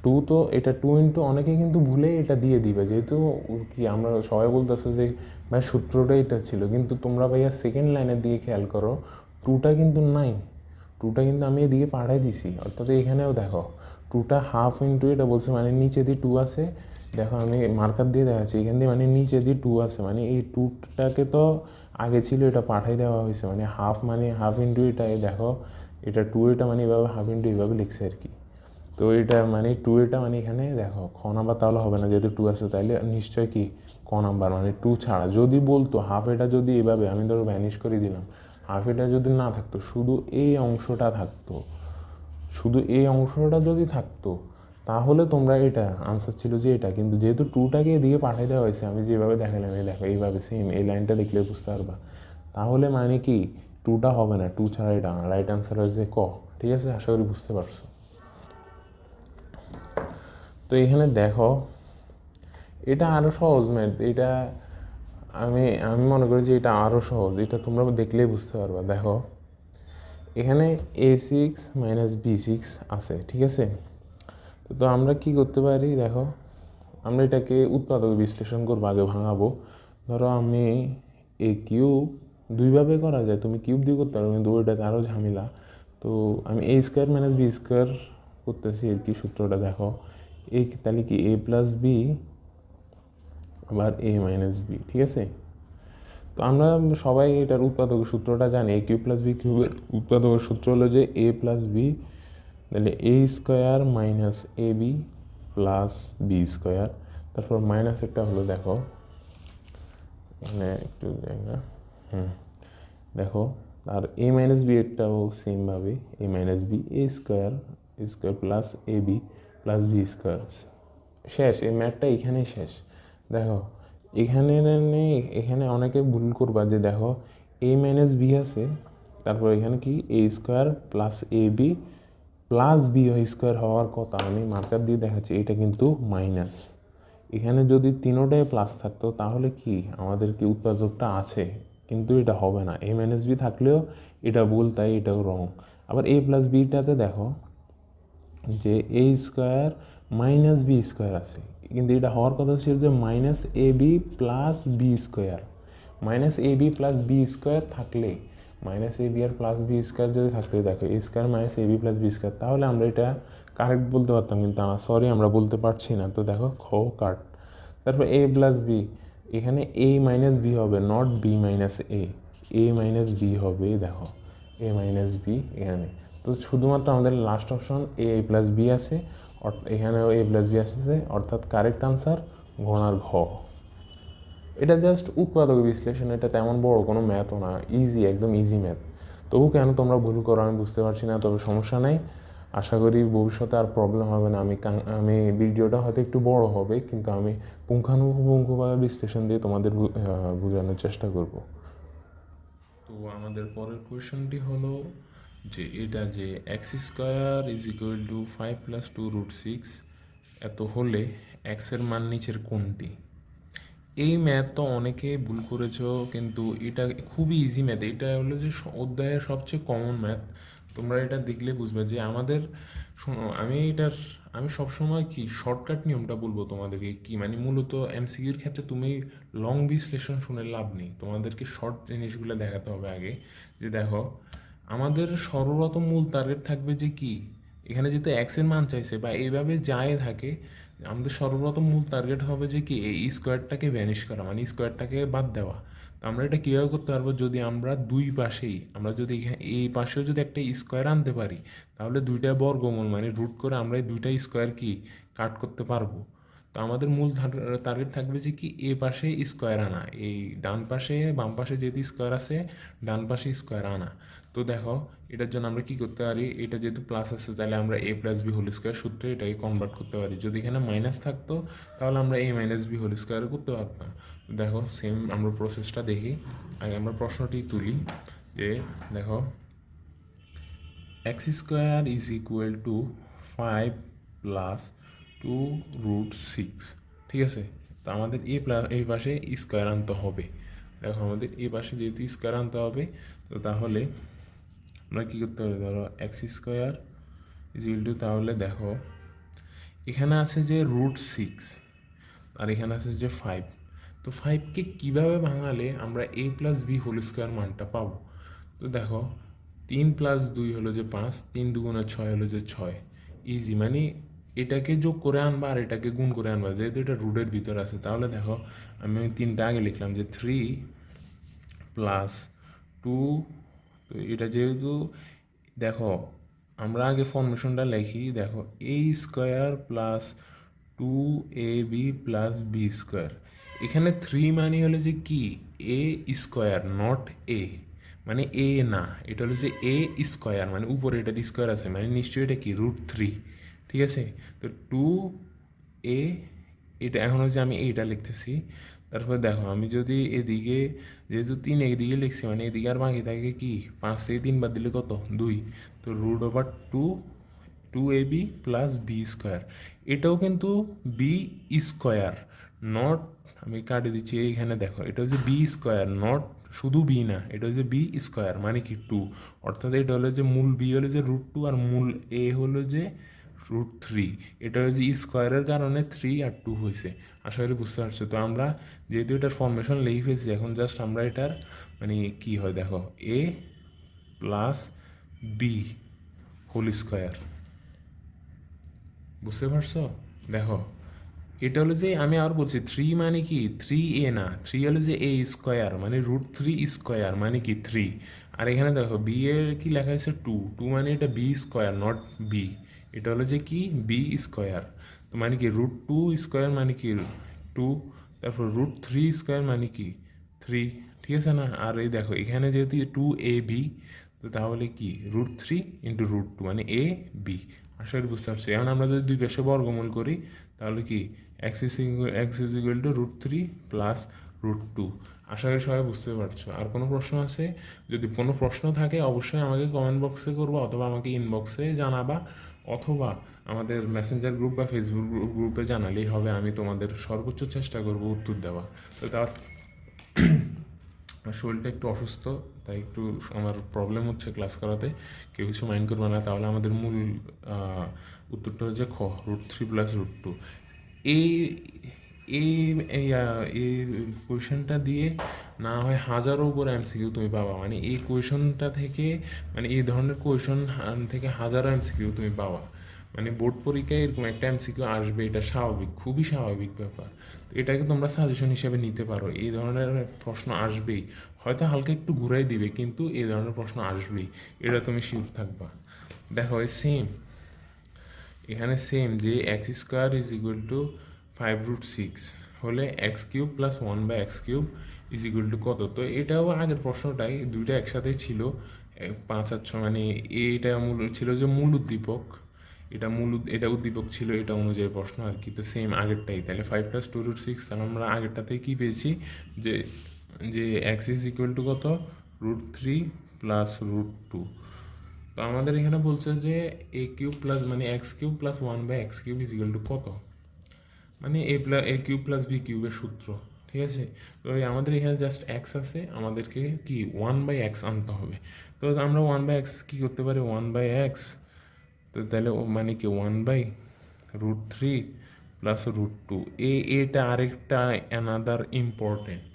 2, তো এটা 2 ইন্টু অনেকে কিন্তু ভুলে এটা দিয়ে দিবে, যেহেতু কি আমরা সবাই বলতেছো যে ভাই সূত্রটা এটা ছিল, কিন্তু তোমরা ভাইয়া সেকেন্ড লাইনের দিকে খেয়াল করো, 2টা কিন্তু নাই, 2টা কিন্তু আমি এদিকে পাঠাই দিছি, অর্থাৎ এখানেও দেখো 2টা হাফ ইন্টু এটা বলছে, মানে নিচে দিয়ে 2 আছে, দেখো আমি মার্কার দিয়ে দেখাচ্ছি, এখান দিয়ে মানে নিচে দিয়ে 2 আছে, মানে এই 2টাকে তো আগে ছিল এটা পাঠাই দেওয়া হয়েছে, মানে হাফ ইন্টু এটা, দেখো এটা 2 এটা মানে এভাবে হাফ ইন্টু এভাবে লিখছে আর কি। তো এটা মানে 2 এটা মানে এখানে দেখো খ নাম্বার তাহলে হবে না, যেহেতু 2 আছে তাহলে নিশ্চয় কি ক নাম্বার, মানে 2 ছাড়া। যদি বলতো হাফ এটা যদি এভাবে আমি ধরো ভ্যানিশ করে দিলাম, হাফ এটা যদি না থাকতো, শুধু এই অংশটা থাকতো, শুধু এই অংশটা যদি থাকতো তাহলে তোমরা এটা আনসার ছিল যে এটা, কিন্তু যেহেতু টুটাকে এদিকে পাঠিয়ে দেওয়া হয়েছে, আমি যেভাবে দেখালাম এই দেখো এইভাবে সেম এই লাইনটা দেখলে বুঝতে পারবা, তাহলে মানে কি টুটা হবে না, টু ছাড়া এটা রাইট আনসার হয়েছে ক। ঠিক আছে, আশা করি বুঝতে পারছো। তো এখানে দেখো এটা আরও সহজ ম্যাথ, এটা আমি আমি মনে করি যে এটা আরও সহজ, এটা তোমরা দেখলেই বুঝতে পারবা। দেখো এখানে a6 মাইনাস b6 আছে, ঠিক আছে। তো আমরা কি করতে পারি, দেখো আমরা এটাকে উৎপাদক বিশ্লেষণ করবো, আগে ভাঙাবো। ধরো আমি এ কিউব দুইভাবে করা যায়, তুমি কিউব দিয়ে করতে পারো, কিন্তু ওইটাতে আরও ঝামেলা। তো আমি a square minus b square করতেছি, এর কি সূত্রটা দেখো, এ তাহলে কি a প্লাস বি আবার a মাইনাস বি, ঠিক আছে। তো আমরা সবাই এটার উৎপাদকের সূত্রটা জানি, এ কিউব প্লাস বি কিউবের উৎপাদকের সূত্র হলো যে a প্লাস বি, তাহলে a square minus a b plus b square, তারপর মাইনাস একটা হলো দেখো এখানে একটু জায়গা, দেখো আর এ মাইনাস বি একটাও সেমভাবে এ minus B A square plus a b plus b square. শেষ, এই ম্যাথটা এখানেই শেষ। দেখো এখানে নেই, এখানে অনেকে ভুল করবা যে দেখো এ মাইনাস বি আছে, তারপর এখানে কি এ square plus a b plus b square হওয়ার কথা, আমি মার্কার দিয়ে দেখাচ্ছি, এটা কিন্তু মাইনাস। এখানে যদি তিনোটায় প্লাস থাকতো তাহলে কি আমাদের কি উৎপাদকটা আছে, কিন্তু এটা হবে না, এ মাইনাস বি থাকলেও এটা ভুল, তাই এটাও রং। আবার এ প্লাস বিটাতে দেখো যে a square minus b square আছে, কিন্তু এটা হওয়ার কথা ছিল যে minus a b plus b square. Minus a b plus b square থাকলে, মাইনাস এ বি আর প্লাস বি স্কোয়ার যদি থাকতে, দেখো a square minus a b plus b square, তাহলে আমরা এটা কারেক্ট বলতে পারতাম, কিন্তু সরি আমরা বলতে পারছি না। তো দেখো খ কাট। তারপর এ প্লাস বি, এখানে এ মাইনাস বি হবে, not b minus a minus b হবে, দেখো এ মাইনাস বি এখানে। তো শুধুমাত্র আমাদের last option a plus b আছে, এখানেও এ প্লাস বি আসছে, অর্থাৎ কারেক্ট আনসার ঘনার ঘ। এটা জাস্ট উৎপাদক বিশ্লেষণ, এটা তেমন বড় কোনো ম্যাথও না, ইজি, একদম ইজি ম্যাথ। তবু কেন তোমরা ভুল করো আমি বুঝতে পারছি না, তবে সমস্যা নেই, আশা করি ভবিষ্যতে আর প্রবলেম হবে না। আমি ভিডিওটা হয়তো একটু বড় হবে, কিন্তু আমি পুঙ্খানুপুঙ্খভাবে বিশ্লেষণ দিয়ে তোমাদের বোঝানোর চেষ্টা করব। তো আমাদের পরের কোয়েশনটি হলো যে এটা যে x square is equal to 5 plus 2 root 6 এত হলে এক্সের মান নিচের কোনটি। এই ম্যাথ তো অনেকে ভুল করেছ, কিন্তু এটা খুবই ইজি ম্যাথ, এটা হলো যে অধ্যায়ের সবচেয়ে কমন ম্যাথ। তোমরা এটা দেখলে বুঝবে যে আমাদের, শোনো আমি সবসময় কি শর্টকাট নিয়মটা বলবো তোমাদেরকে, কি মানে মূলত এমসিকিউর ক্ষেত্রে তুমি লং বিশ্লেষণ শুনে লাভ নেই, তোমাদেরকে শর্ট জিনিসগুলো দেখাতে হবে আগে। যে দেখো আমাদের সর্বপ্রথম মূল টার্গেট থাকবে যে কি, এখানে যেহেতু এক্সের মান চাইছে বা এইভাবে যায় থাকে, আমাদের সর্বপ্রথম মূল টার্গেট হবে যে কি এই স্কোয়ারটাকে ভ্যানিশ করা, মানে স্কোয়ারটাকে বাদ দেওয়া। তো আমরা এটা কীভাবে করতে পারবো, যদি আমরা দুই পাশেই, আমরা যদি এই পাশেও যদি একটা স্কোয়ার আনতে পারি, তাহলে দুইটা বর্গমূল মানে রুট করে আমরা এই দুইটা স্কোয়ার কি কাট করতে পারবো। তো আমাদের মূল টার্গেট থাকবে যে কি এ পাশে স্কোয়ার আনা, এই ডান পাশে বাম পাশে যেহেতু স্কোয়ার আছে ডান পাশে স্কোয়ার আনা। তো দেখো এটার জন্য আমরা কি করতে পারি, এটা যেহেতু প্লাস আছে তাহলে আমরা এ প্লাস বি হোল স্কোয়ার সূত্রে এটাকে কনভার্ট করতে পারি। যদি এখানে মাইনাস থাকতো তাহলে আমরা এ মাইনাস বি হোল স্কোয়ার করতে পারতাম। দেখো সেম আমরা প্রসেসটা দেখি, আগে আমরা প্রশ্নটি তুলি যে দেখো x square is equal to 5 plus 2 root 6, ঠিক আছে। তো আমাদের এই পাশে স্কোয়ার আনতে হবে। দেখো আমাদের এই পাশে যেহেতু স্কোয়ার আনতে হবে, তো তাহলে আমরা কী করতে হবে, ধরো x square is equal two, তাহলে দেখো এখানে আছে যে রুট 6 আর এখানে আছে যে 5। তো 5কে কীভাবে ভাঙালে আমরা এ প্লাস বি হোল স্কোয়ার মানটা পাবো। তো দেখো 3 প্লাস 2 হলো যে 5, 3 দুগুণে 6 হলো যে 6, ইজি, মানে এটাকে যোগ করে আনবা আর এটাকে গুণ করে আনবা, যেহেতু এটা রুটের ভিতর আছে। তাহলে দেখো আমি 3টা আগে লিখলাম যে 3 প্লাস 2, তো এটা যেহেতু দেখো আমরা আগে ফর্মেশনটা লিখি, দেখো a square plus 2ab plus b square, এখানে 3 মানে হলো যে কি এ স্কোয়ার নট এ, মানে এ না, এটা হলো যে এ স্কোয়ার, মানে উপরে এটা স্কোয়ার আছে, মানে নিশ্চয়ই এটা কি √3, ঠিক আছে। তো 2a, এটা এখন হচ্ছে আমি এইটা লিখতেছি। তারপর দেখো আমি যদি এদিকে যেহেতু 3 এদিকে লিখছি, মানে এদিকে আর বাকি থাকে কি 5 থেকে 3 বাদ দিলে কত 2। তো √2 2ab প্লাস বি স্কোয়ার, এটাও কিন্তু বি স্কোয়ার, নট, আমি কাটে দিচ্ছি এইখানে দেখো এটা হচ্ছে বি স্কোয়ার, নট শুধু বি না, এটা হচ্ছে বি স্কোয়ার মানে কি 2। অর্থাৎ এটা হলো যে মূল বি হলো যে √2 আর মূল এ হলো যে √3। এটা হচ্ছে স্কোয়ারের কারণে 3 আর 2 হয়েছে। আশা করি বুঝতে পারছো। তো আমরা যেহেতু এটার ফর্মেশন লিখে ফেলছি, এখন জাস্ট আমরা এটার মানে কি হয় দেখো a plus b whole square, বুঝতে পারছো। দেখো এটা হলো যে আমি আর বলছি 3 মানে কি 3a না, 3 হলো যে এ স্কোয়ার মানে √3 স্কোয়ার মানে কি 3। আর এখানে দেখো বি এর কি লেখা হয়েছে 2, 2 মানে এটা বি স্কোয়ার নট বি, এটা হলো যে কি বি স্কোয়ার। তো মানে কি √2 স্কোয়ার মানে কি 2, তারপর √3 স্কোয়ার মানে কি 3, ঠিক আছে না। আর এই দেখো এখানে যেহেতু 2ab, তো তাহলে কি √3 ইন্টু √2 মানে এ বি। আশা করি বুঝতে পারছি। এখন আমরা যদি দুই পাশে বর্গমূল করি তাহলে কি x=√3 প্লাস √2। আশা করি সবাই বুঝতে পারছো। আর কোনো প্রশ্ন আছে? যদি কোনো প্রশ্ন থাকে অবশ্যই আমাকে কমেন্ট বক্সে করবো, অথবা আমাকে ইনবক্সে জানাবা, অথবা আমাদের মেসেঞ্জার গ্রুপ বা ফেসবুক গ্রুপে জানালেই হবে। আমি তোমাদের সর্বোচ্চ চেষ্টা করব উত্তর দেওয়া। তো তার শরীরটা একটু অসুস্থ, তাই একটু আমার প্রবলেম হচ্ছে ক্লাস করাতে, কেউ কিছু মাইন্ড করবে না। তাহলে আমাদের মূল উত্তরটা হচ্ছে খ √3 প্লাস √2। এই এই এই কোয়েশনটা দিয়ে না হয় হাজারো উপরে এমসিকিউ তুমি পাবা, মানে এই কোয়েশনটা থেকে মানে এই ধরনের কোয়েশন থেকে হাজারো এমসিকিউ তুমি পাবা। মানে বোর্ড পরীক্ষায় এরকম একটা এমসিকিউ আসবে, এটা স্বাভাবিক, খুবই স্বাভাবিক ব্যাপার। তো এটাকে তোমরা সাজেশন হিসেবে নিতে পারো। এই ধরনের প্রশ্ন আসবেই, হয়তো হালকা একটু ঘুরাই দিবে, কিন্তু এই ধরনের প্রশ্ন আসবেই, এটা তুমি শিওর থাকবা। দেখো সেম এখানে সেম যে x² = 5√6 হলে x³ প্লাস 1/x³ কত। তো এটাও আগের প্রশ্নটাই, দুইটা একসাথে ছিল 5 আর 6, মানে এটা মূল ছিল যে মূল উদ্দীপক, এটা উদ্দীপক ছিল, এটা অনুযায়ী প্রশ্ন আর কি। তো সেম আগেরটাই, তাহলে 5 + 2√6, তাহলে আমরা আগেরটাতে কি পেয়েছি যে যে x= কত √3 প্লাস √2। তো আমাদের এখানে বলছে যে a³ প্লাস মানে x³ প্লাস 1/x³ কত, মানে a³ প্লাস b³ এর সূত্র, ঠিক আছে। তো আমাদের এখানে জাস্ট এক্স আছে, আমাদেরকে কি 1/x আনতে হবে। তো আমরা 1/x কী করতে পারি 1/x, তো তাহলে মানে কি 1/√3 প্লাস √2। এটা আরেকটা অ্যানাদার ইম্পর্টেন্ট।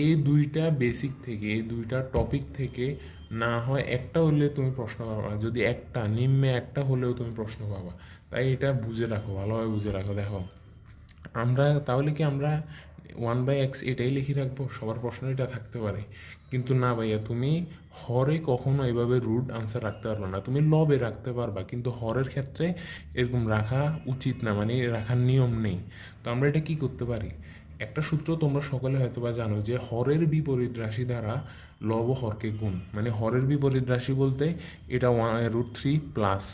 এই দুইটা বেসিক থেকে, এই দুইটা টপিক থেকে না হয় একটা হলে তুমি প্রশ্ন পাবা, যদি একটা নিম্নে একটা হলেও তুমি প্রশ্ন পাবা। তাই এটা বুঝে রাখো, ভালোভাবে বুঝে রাখো। দেখো আমরা তাহলে কি আমরা 1/x এটাই লিখে রাখবো, সবার প্রশ্ন এটা থাকতে পারে, কিন্তু না ভাইয়া, তুমি হরে কখনো এভাবে রুট আনসার রাখতে পারবে না। তুমি লবে রাখতে পারবা, কিন্তু হরের ক্ষেত্রে এরকম রাখা উচিত না, মানে রাখার নিয়ম নেই। তো আমরা এটা কি করতে পারি, একটা সূত্র তোমরা সকলে হয়তো বা জানো যে হরের বিপরীত রাশি দ্বারা লব হরকে গুণ, মানে হরের বিপরীত রাশি বলতে এটা √3 প্লাস,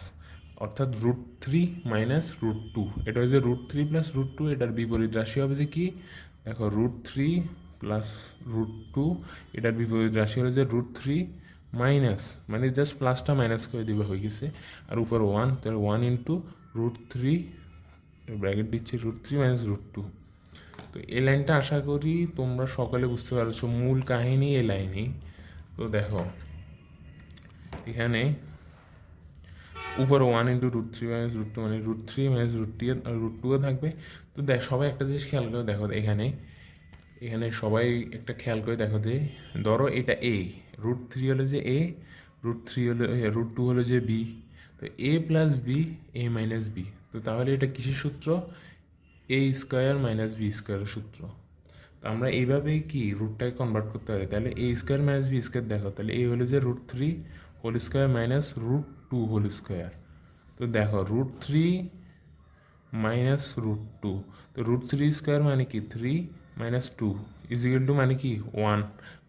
অর্থাৎ √3 মাইনাস √2, এটা হচ্ছে √3 প্লাস √2, এটার বিপরীত রাশি হবে যে কি দেখো √3 প্লাস √2, এটার বিপরীত রাশি হলো যে √3 মাইনাস, মানে জাস্ট প্লাসটা মাইনাস করে দিবে হয়ে গেছে, আর উপর 1, তাহলে 1 ইন্টু √3 ব্র্যাকেট দিচ্ছি √3 মাইনাস √2। তো এই লাইনটা আশা করি তোমরা সকলে বুঝতে পারছো, মূল কাহিনী এই লাইনই। তো দেখো এখানে উপরে 1 ইন্টু √3 মাইনাস √2 মানে √3 মাইনাস √2 থাকবে। তো দেখ সবাই একটা জিনিস খেয়াল করে দেখো, এখানে সবাই একটা খেয়াল করে দেখো যে ধরো এটা a, √3 হলো যে a, √3 হলো √2 হলো যে b, তো a plus b a minus b. তো তাহলে এটা কিসের সূত্র, a² মাইনাস b² সূত্র। তো আমরা এইভাবেই কি রুটটাকে কনভার্ট করতে পারি। তাহলে a² মাইনাস b² দেখো, তাহলে a হলো যে √3 whole square minus √2 whole square. তো দেখো √3 মাইনাস √2, তো √3 স্কোয়ার মানে কি 3 মাইনাস 2 = মানে কি 1,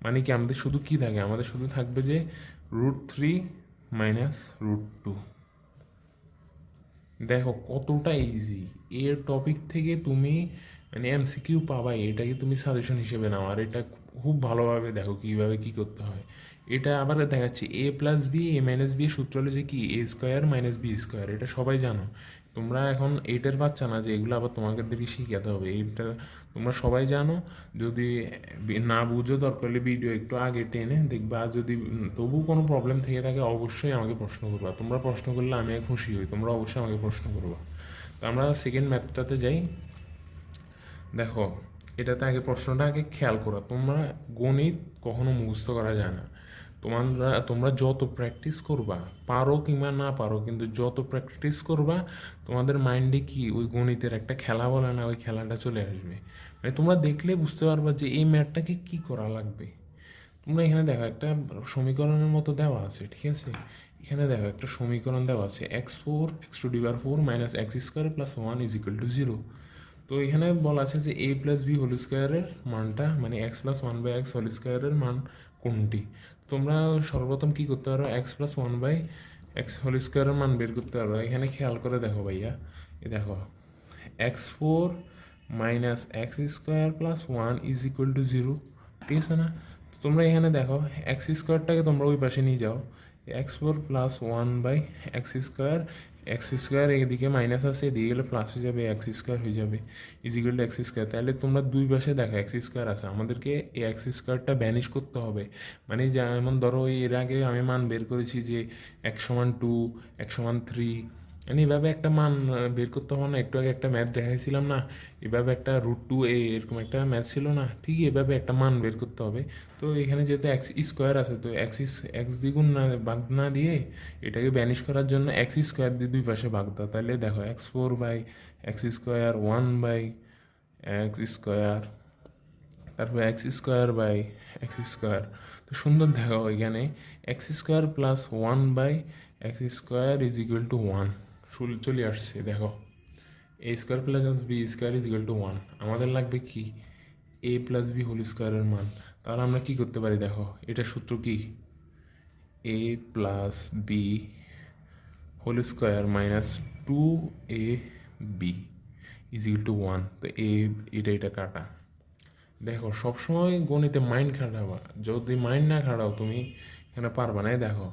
মানে কি আমাদের শুধু কি থাকে, আমাদের শুধু থাকবে যে √3 মাইনাস √2। দেখো কতটা ইজি। এর টপিক থেকে তুমি মানে এমসিকিউ পাবা, এটাকে তুমি সাজেশন হিসেবে নাও, আর এটা খুব ভালোভাবে দেখো কীভাবে কী করতে হয়। এটা আবার দেখাচ্ছি, এ plus B A minus B সূত্র হলো যে কি এ স্কোয়ার মাইনাস বি স্কোয়ার, এটা সবাই জানো। তোমরা এখন এইটার বাচ্চা না যে এগুলো আবার তোমাদেরকে শিখাতে হবে, এইটা তোমরা সবাই জানো। যদি না বুঝো দরকার হলে ভিডিও একটু আগে টেনে দেখবা, আর যদি তবু কোনো প্রবলেম থেকে থাকে অবশ্যই আমাকে প্রশ্ন করবা। তোমরা প্রশ্ন করলে আমি খুশি হই, তোমরা অবশ্যই আমাকে প্রশ্ন করবা। তো আমরা সেকেন্ড ম্যাথটাতে যাই। দেখো এটাতে আগে প্রশ্নটা আগে খেয়াল করো, তোমরা গণিত কখনো মুখস্থ করা যায় না। তোমরা যত প্র্যাকটিস করবা, পারো কিংবা না পারো, কিন্তু যত প্র্যাকটিস করবা তোমাদের মাইন্ডে কি ওই গণিতের একটা খেলা বলে না, ওই খেলাটা চলে আসবে। মানে তোমরা দেখলে বুঝতে পারবা যে এই ম্যাথটাকে কী করা লাগবে। তোমরা এখানে দেখো একটা সমীকরণের মতো দেওয়া আছে, ঠিক আছে? এখানে দেখো একটা সমীকরণ দেওয়া আছে, x4 minus x square plus 1 = 0। তো এখানে বলা আছে যে a প্লাস বি হোল স্কোয়ারের মানটা মানে x+1/x হোল স্কোয়ারের মান কোনটি। তোমরা সর্বপ্রথম কী করতে পারো, x+1/x হোল স্কোয়ারের মান বের করতে পারো। এখানে খেয়াল করে দেখো ভাইয়া, দেখো x4 minus x square plus 1 = 0, ঠিক আছে না? তোমরা এখানে দেখো এক্স স্কোয়ারটাকে তোমরা ওই পাশে নিয়ে যাও, x4 প্লাস 1/x স্কোয়ার এদিকে মাইনাস আছে, এদিকে গেলে প্লাস হয়ে যাবে, এক্স স্কোয়ার হয়ে যাবে = x²। তাহলে তোমরা দুই পাশে দেখো এক্স স্কোয়ার আছে, আমাদেরকে এই এক্স স্কোয়ারটা ভ্যানিশ করতে হবে। মানে যেমন ধরো এর আগে আমি মান বের করেছি যে x=2, x=3, মানে এভাবে একটা মান বের করতে হবে না। একটু আগে একটা ম্যাথ দেখাইছিলাম না, এভাবে একটা √2a এরকম একটা ম্যাথ ছিল না, ঠিক এভাবে একটা মান বের করতে হবে। তো এখানে যেহেতু এক্স স্কোয়ার আছে, তো এক্স দ্বিগুণ না ভাগ না দিয়ে এটাকে ব্যানিশ করার জন্য এক্স স্কোয়ার দিয়ে দুই পাশে ভাগ দাও। তাহলে দেখো x4/x², 1/x², তারপর x²/x²। তো সুন্দর দেখো এখানে x² প্লাস 1/x² চলে আসছে। দেখো a² প্লাস b² 1, আমাদের লাগবে কি a প্লাস বি হোল স্কোয়ারের মান। তাহলে আমরা কি করতে পারি, দেখো এটা সূত্র কি a plus b whole square minus 2ab = 1। তো এটা কাটা। দেখো সবসময় গণিতে মাইন্ড খাটাবা, যদি মাইন্ড না খাটাও তুমি এখানে পারবা না। দেখো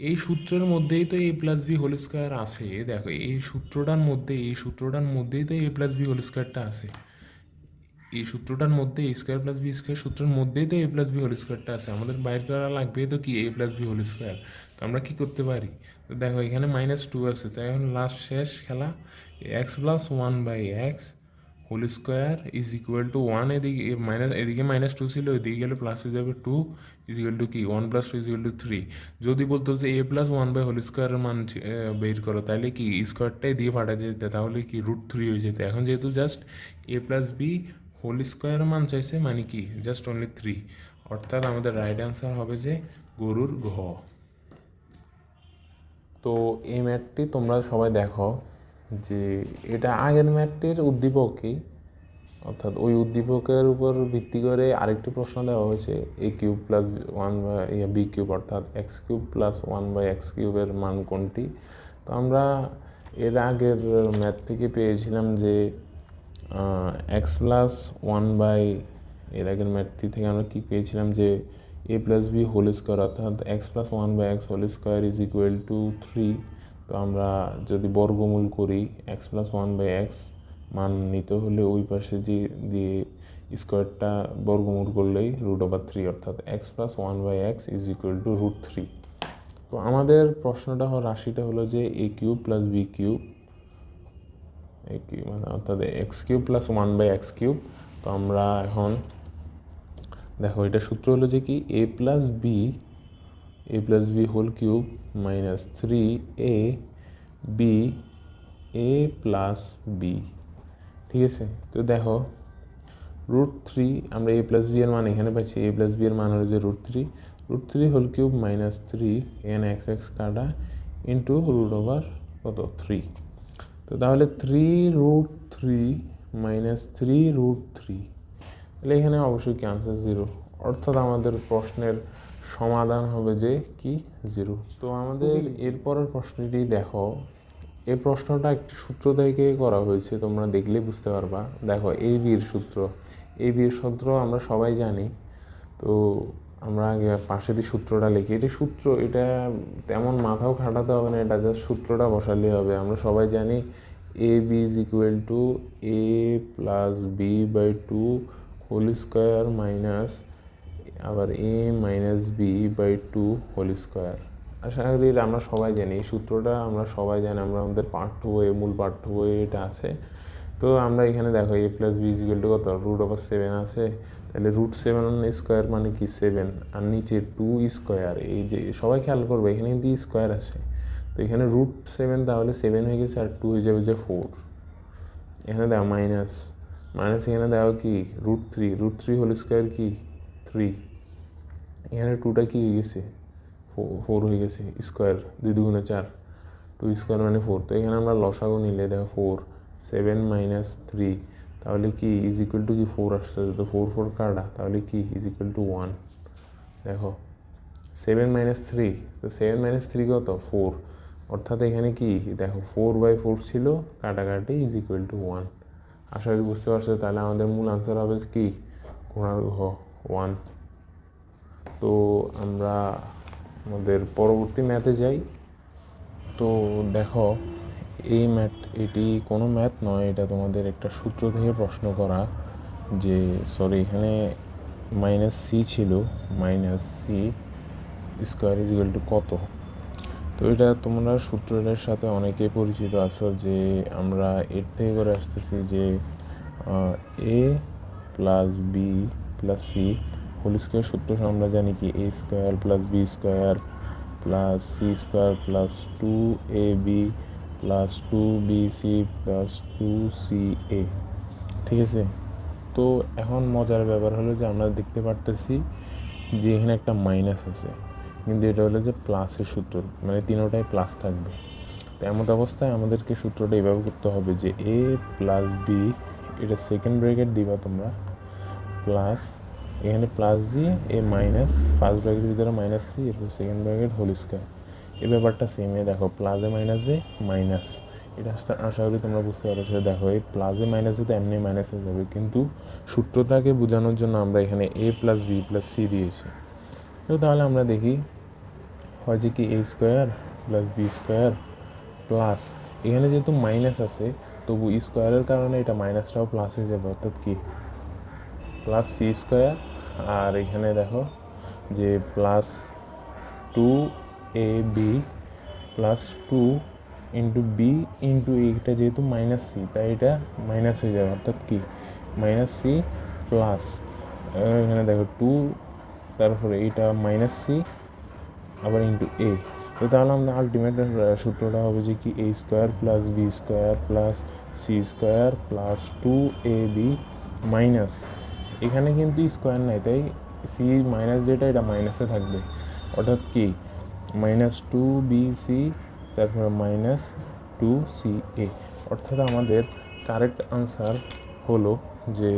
এই সূত্রের মধ্যেই তো a plus b whole square আছে, দেখো এই সূত্রটার মধ্যেই তো a প্লাস বি হোল স্কোয়ারটা আছে। এই সূত্রটার মধ্যে a² প্লাস b² সূত্রের মধ্যেই তো a প্লাস বি হোল স্কোয়ারটা আছে। আমাদের বাইর করা লাগবে তো কি a plus b whole square. তো আমরা কী করতে পারি, তো দেখো এখানে -2 আছে, তাই এখন লাস্ট শেষ খেলা, x+1/x হোল স্কোয়ার = 1। এদিকে -2 ছিল, এদিকে গেলে প্লাস হয়ে যাবে 2 = কি 1 + 2 = 3। যদি বলতো যে a+1/হোল স্কোয়ারের মান বের করো, তাহলে কি স্কোয়ারটাই দিয়ে পাঠাতে যেতে, তাহলে কি √3 হয়ে যেত। এখন যেহেতু just a plus b whole স্কোয়ারের মান চাইছে, মানে কি জাস্ট অনলি 3, অর্থাৎ আমাদের রাইট অ্যান্সার হবে যে গরুর ঘ। তো এই ম্যাথটি তোমরা সবাই দেখো যে এটা আগের ম্যাথটির উদ্দীপকই, অর্থাৎ ওই উদ্দীপকের উপর ভিত্তি করে আরেকটি প্রশ্ন দেওয়া হয়েছে a³ প্লাস 1/b³ অর্থাৎ x³ প্লাস 1/x³ মান কোনটি। তো আমরা এর আগের ম্যাথ থেকে পেয়েছিলাম যে এর আগের ম্যাথটি থেকে আমরা কি পেয়েছিলাম যে a plus b whole square অর্থাৎ x+1/x হোল স্কোয়ার = 3। তো আমরা যদি বর্গমূল করি x+1/x মান নিতে হলে ওই পাশে দিয়ে স্কোয়ারটা বর্গমূল করলেই √3, অর্থাৎ x+1/x = √3। তো আমাদের রাশিটা হলো যে a³ প্লাস b³ মানে অর্থাৎ x³ প্লাস 1/x³। তো আমরা এখন দেখো এটা সূত্র হলো যে কি a plus b whole cube minus 3ab a plus b, ঠিক আছে? তো দেখো √3, আমরা a প্লাস বি এর মান এখানে পাচ্ছি, a প্লাস বি এর মান হলো যে √3 হোল কিউব মাইনাস 3, এখানে x কাটা ইন্টু √3। তো তাহলে 3√3 মাইনাস 3√3, তাহলে এখানে অবশ্যই কি আনসার 0, অর্থাৎ আমাদের প্রশ্নের সমাধান হবে যে কি 0। তো আমাদের এরপরের প্রশ্নটি দেখো, এই প্রশ্নটা একটি সূত্র থেকে করা হয়েছে, তোমরা দেখলে বুঝতে পারবা। দেখো এই বির সূত্র, এই বির সূত্র আমরা সবাই জানি। তো আমরা আগে পাশে দিয়ে সূত্রটা লিখি। এটি সূত্র, এটা তেমন মাথাও খাটাতে হবে না, এটা জাস্ট সূত্রটা বসালেই হবে। আমরা সবাই জানি a b is equal to a plus b by two whole square minus আবার a minus b by two whole square. আশা করি আমরা সবাই জানি এই সূত্রটা, আমরা সবাই জানি, আমরা আমাদের পাঠ্য বইয়ে, মূল পাঠ্য বইয়ে এটা আছে। তো আমরা এখানে দেখো a plus b is equal to কত, √7 আছে, তাহলে √7 স্কোয়ার মানে কি 7, আর নিচে 2 স্কোয়ার। এই যে সবাই খেয়াল করবে এখানে কিন্তু স্কোয়ার আছে, তো এখানে √7 তাহলে 7 হয়ে গেছে, আর 2 হয়ে যাবে যে 4। এখানে দেখো মাইনাস, এখানে দেখো কি √3 হোল স্কোয়ার কি 3, এখানে 2টা কি হয়ে গেছে 4 হয়ে গেছে, স্কোয়ার 2 2 4, 2 স্কোয়ার মানে 4। তো এখানে আমরা লসাগু নিলে দেখো 4, 7 মাইনাস 3 তাহলে কি ইজ ইকুয়াল টু কি 4 আসছে, তো 4 4 কাটা, তাহলে কি ইজ ইকুয়াল টু 1। দেখো 7 মাইনাস 3, তো 7 মাইনাস 3 কত 4, অর্থাৎ এখানে কি দেখো 4/4 ছিল, কাটাকাটি ইজ ইকুয়াল টু 1। আশা করি বুঝতে পারছো। তাহলে আমাদের মূল আনসার হবে কি ঘোড়ার ঘ 1। তো আমরা আমাদের পরবর্তী ম্যাথে যাই। তো দেখো এই ম্যাথ, এটি কোনো ম্যাথ নয়, এটা তোমাদের একটা সূত্র থেকে প্রশ্ন করা, যে সরি এখানে -c ছিল, -c square is equal to কত। তো এটা তোমরা সূত্রটার সাথে অনেকে পরিচিত আছো, যে আমরা এর থেকে করে আসতেছি যে a plus b plus c whole square সূত্র আমরা জানি কি a square plus b square plus c square plus 2ab plus 2bc plus 2ca। ঠিক আছে। তো এখন মজার ব্যাপার হলো যে আমরা দেখতে পারতেছি যে এখানে একটা মাইনাস আছে, কিন্তু এটা হলো যে প্লাসের সূত্র, মানে তিনোটাই প্লাস থাকবে। তো এমন অবস্থায় আমাদেরকে সূত্রটা এইভাবে করতে হবে যে a প্লাস বি, এটা সেকেন্ড ব্র্যাকেট দিবা তোমরা, প্লাস এখানে প্লাস দিয়ে এ মাইনাস, ফার্স্ট ব্র্যাকেটের ভিতরে মাইনাস সি, এরপর সেকেন্ড ব্র্যাকেট হোল স্কোয়ার। এই ব্যাপারটা সেম। দেখো প্লাসে মাইনাসে মাইনাস, এটা আশা করি তোমরা বুঝতে পারছো। দেখো এই প্লাসে মাইনাসে তো এমনি মাইনাস হয়ে যাবে, কিন্তু সূত্রটাকে বোঝানোর জন্য আমরা এখানে a plus b plus c দিয়েছি। তো তাহলে আমরা দেখি হয় যে কি a square plus b square plus, এখানে যেহেতু মাইনাস আছে তবু স্কোয়ারের কারণে এটা মাইনাসটাও প্লাস হয়ে যাবে, অর্থাৎ কি প্লাস সি স্কোয়ার। আর এখানে দেখো যে plus 2ab plus 2 into b into এইটা যেহেতু মাইনাস সি, তাই এটা মাইনাস হয়ে যাবে, অর্থাৎ কি মাইনাস সি প্লাস এখানে দেখো 2, তারপরে এইটা মাইনাস সি আবার ইন্টু এ। তো তাহলে আমাদের আলটিমেট সূত্রটা হবে যে কি a square plus b square plus c square plus 2ab minus, এখানে কিন্তু স্কোয়ার নাই, তাই সি মাইনাস যেটা এটা মাইনাসে থাকবে, অর্থাৎ কি -2bc তারপরে -2ca। অর্থাৎ আমাদের কারেক্ট আনসার হলো যে,